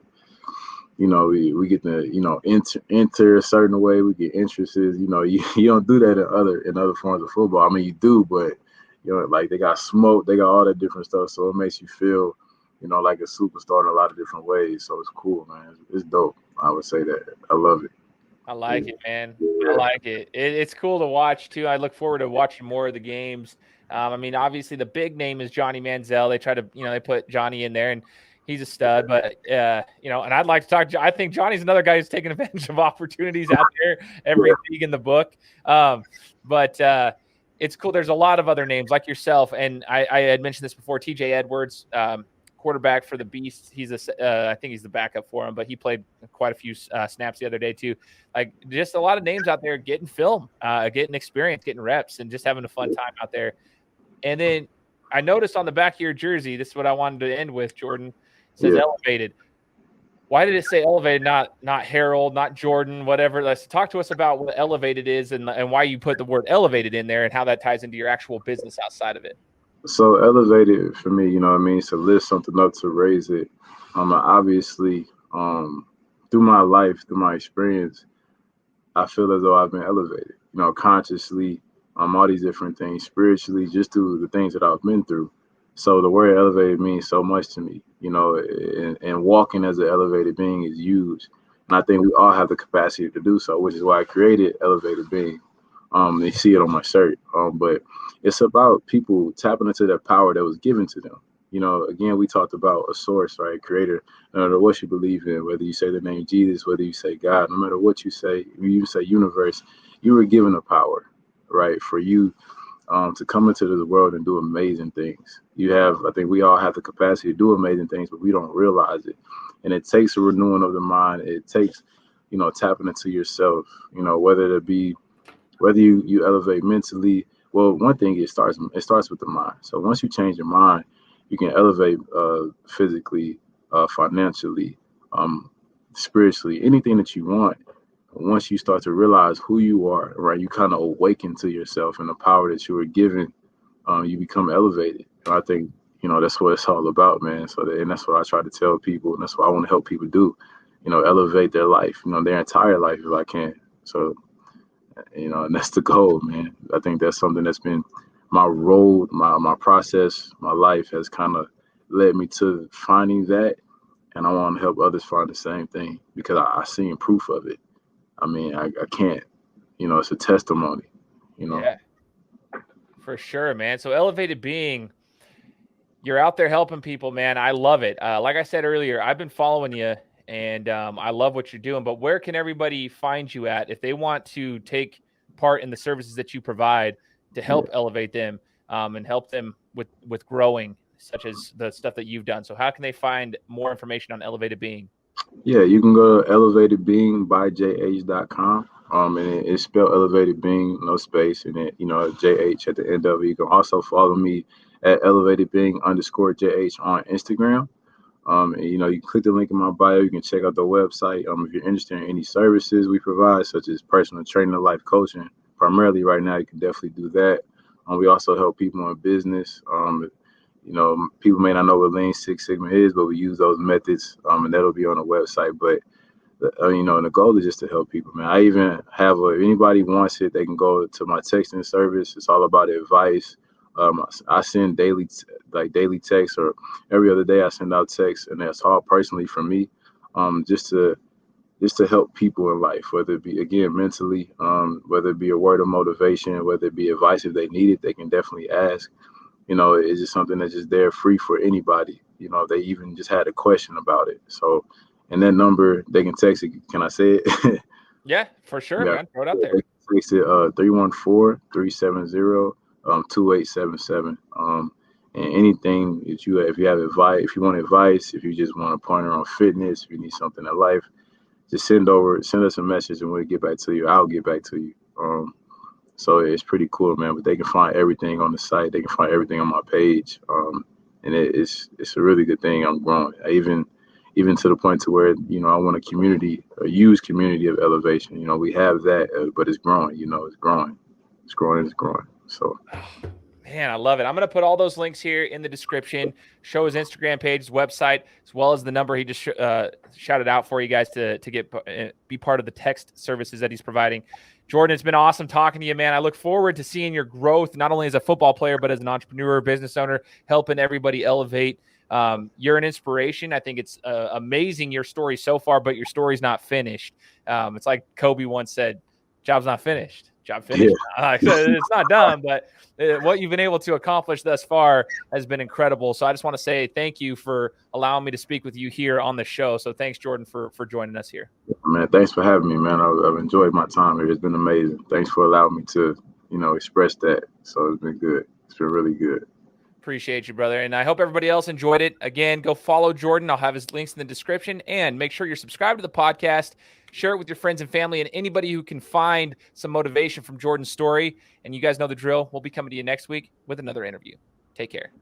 we get to, enter a certain way. We get entrances. You don't do that in other forms of football. I mean, you do, but like they got smoke, they got all that different stuff. So it makes you feel, like a superstar in a lot of different ways. So it's cool, man. It's dope. I would say that. I love it. I like it, man. I like it. It's cool to watch too. I look forward to watching more of the games. I mean, obviously the big name is Johnny Manziel. They try to, they put Johnny in there, and he's a stud. But and I'd like to talk. I think Johnny's another guy who's taking advantage of opportunities out there. Every league in the book. But it's cool. There's a lot of other names like yourself, and I had mentioned this before. TJ Edwards, quarterback for the Beasts. He's I think he's the backup for him, but he played quite a few snaps the other day too. Like, just a lot of names out there getting film, getting experience, getting reps, and just having a fun time out there. And then I noticed on the back of your jersey, this is what I wanted to end with, Jordan. It says elevated. Why did it say elevated, not Harold, not Jordan, whatever? Let's talk to us about what elevated is and why you put the word elevated in there and how that ties into your actual business outside of it. So elevated for me, means to lift something up, to raise it. Obviously, through my life, through my experience, I feel as though I've been elevated, consciously, all these different things, spiritually, just through the things that I've been through. So the word elevated means so much to me, and walking as an elevated being is huge. And I think we all have the capacity to do so, which is why I created Elevated Being. They see it on my shirt. But it's about people tapping into that power that was given to them. You know, again, we talked about a source, right? Creator, no matter what you believe in, whether you say the name Jesus, whether you say God, no matter what you say, you say universe, you were given a power, right? For you to come into the world and do amazing things. I think we all have the capacity to do amazing things, but we don't realize it. And it takes a renewing of the mind. It takes, tapping into yourself, whether you elevate mentally. Well, one thing, it starts with the mind. So once you change your mind, you can elevate physically, financially, spiritually, anything that you want. Once you start to realize who you are, right, you kind of awaken to yourself and the power that you were given. You become elevated. And I think, that's what it's all about, man. And that's what I try to tell people, and that's what I want to help people do, elevate their life, their entire life if I can. So, and that's the goal, man. I think that's something that's been my road, my process, my life has kind of led me to finding that. And I want to help others find the same thing because I seen proof of it. I mean, I can't, it's a testimony, Yeah, for sure, man. So elevated being, you're out there helping people, man. I love it. Like I said earlier, I've been following you and I love what you're doing, but where can everybody find you at if they want to take part in the services that you provide to help elevate them and help them with growing, such as the stuff that you've done? So how can they find more information on Elevated Being? Yeah, you can go to elevatedbeingbyjh.com. And it's spelled Elevated Being, no space, and it, JH at the end of it. You can also follow me at elevatedbeing_JH on Instagram. And, you can click the link in my bio. You can check out the website. If you're interested in any services we provide, such as personal training and life coaching, primarily right now, you can definitely do that. We also help people in business. People may not know what Lean Six Sigma is, but we use those methods, and that'll be on the website. But, and the goal is just to help people, man. I even have if anybody wants it, they can go to my texting service. It's all about advice. I send daily texts, or every other day I send out texts, and that's all personally for me, just to help people in life, whether it be, again, mentally, whether it be a word of motivation, whether it be advice. If they need it, they can definitely ask. It's just something that's just there free for anybody. If they even just had a question about it. So, and that number, they can text it. Can I say it? Yeah, for sure, man. Throw it out there. Text it 314-370-2877. And anything that if you have advice, if you want advice, if you just want a pointer on fitness, if you need something in life, just send us a message and we'll get back to you. I'll get back to you. So it's pretty cool, man. But they can find everything on the site. They can find everything on my page. And it's a really good thing. I'm growing. Even to the point to where, I want a huge community of elevation. We have that, but it's growing, it's growing. It's growing. So. Man, I love it. I'm going to put all those links here in the description, show his Instagram page, his website, as well as the number he just shouted out for you guys to be part of the text services that he's providing. Jordan, it's been awesome talking to you, man. I look forward to seeing your growth, not only as a football player, but as an entrepreneur, business owner, helping everybody elevate. You're an inspiration. I think it's amazing, your story so far, but your story's not finished. It's like Kobe once said, job's not finished. Job finished. Yeah. It's not done, but what you've been able to accomplish thus far has been incredible. So I just want to say thank you for allowing me to speak with you here on the show. So thanks, Jordan, for joining us here. Man, thanks for having me, man. I've enjoyed my time here. It's been amazing. Thanks for allowing me to, express that. So it's been good. It's been really good. Appreciate you, brother. And I hope everybody else enjoyed it. Again, go follow Jordan. I'll have his links in the description, and make sure you're subscribed to the podcast. Share it with your friends and family and anybody who can find some motivation from Jordan's story. And you guys know the drill. We'll be coming to you next week with another interview. Take care.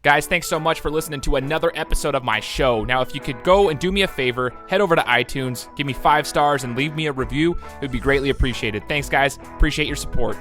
Guys, thanks so much for listening to another episode of my show. Now, if you could go and do me a favor, head over to iTunes, give me 5 stars, and leave me a review. It would be greatly appreciated. Thanks, guys. Appreciate your support.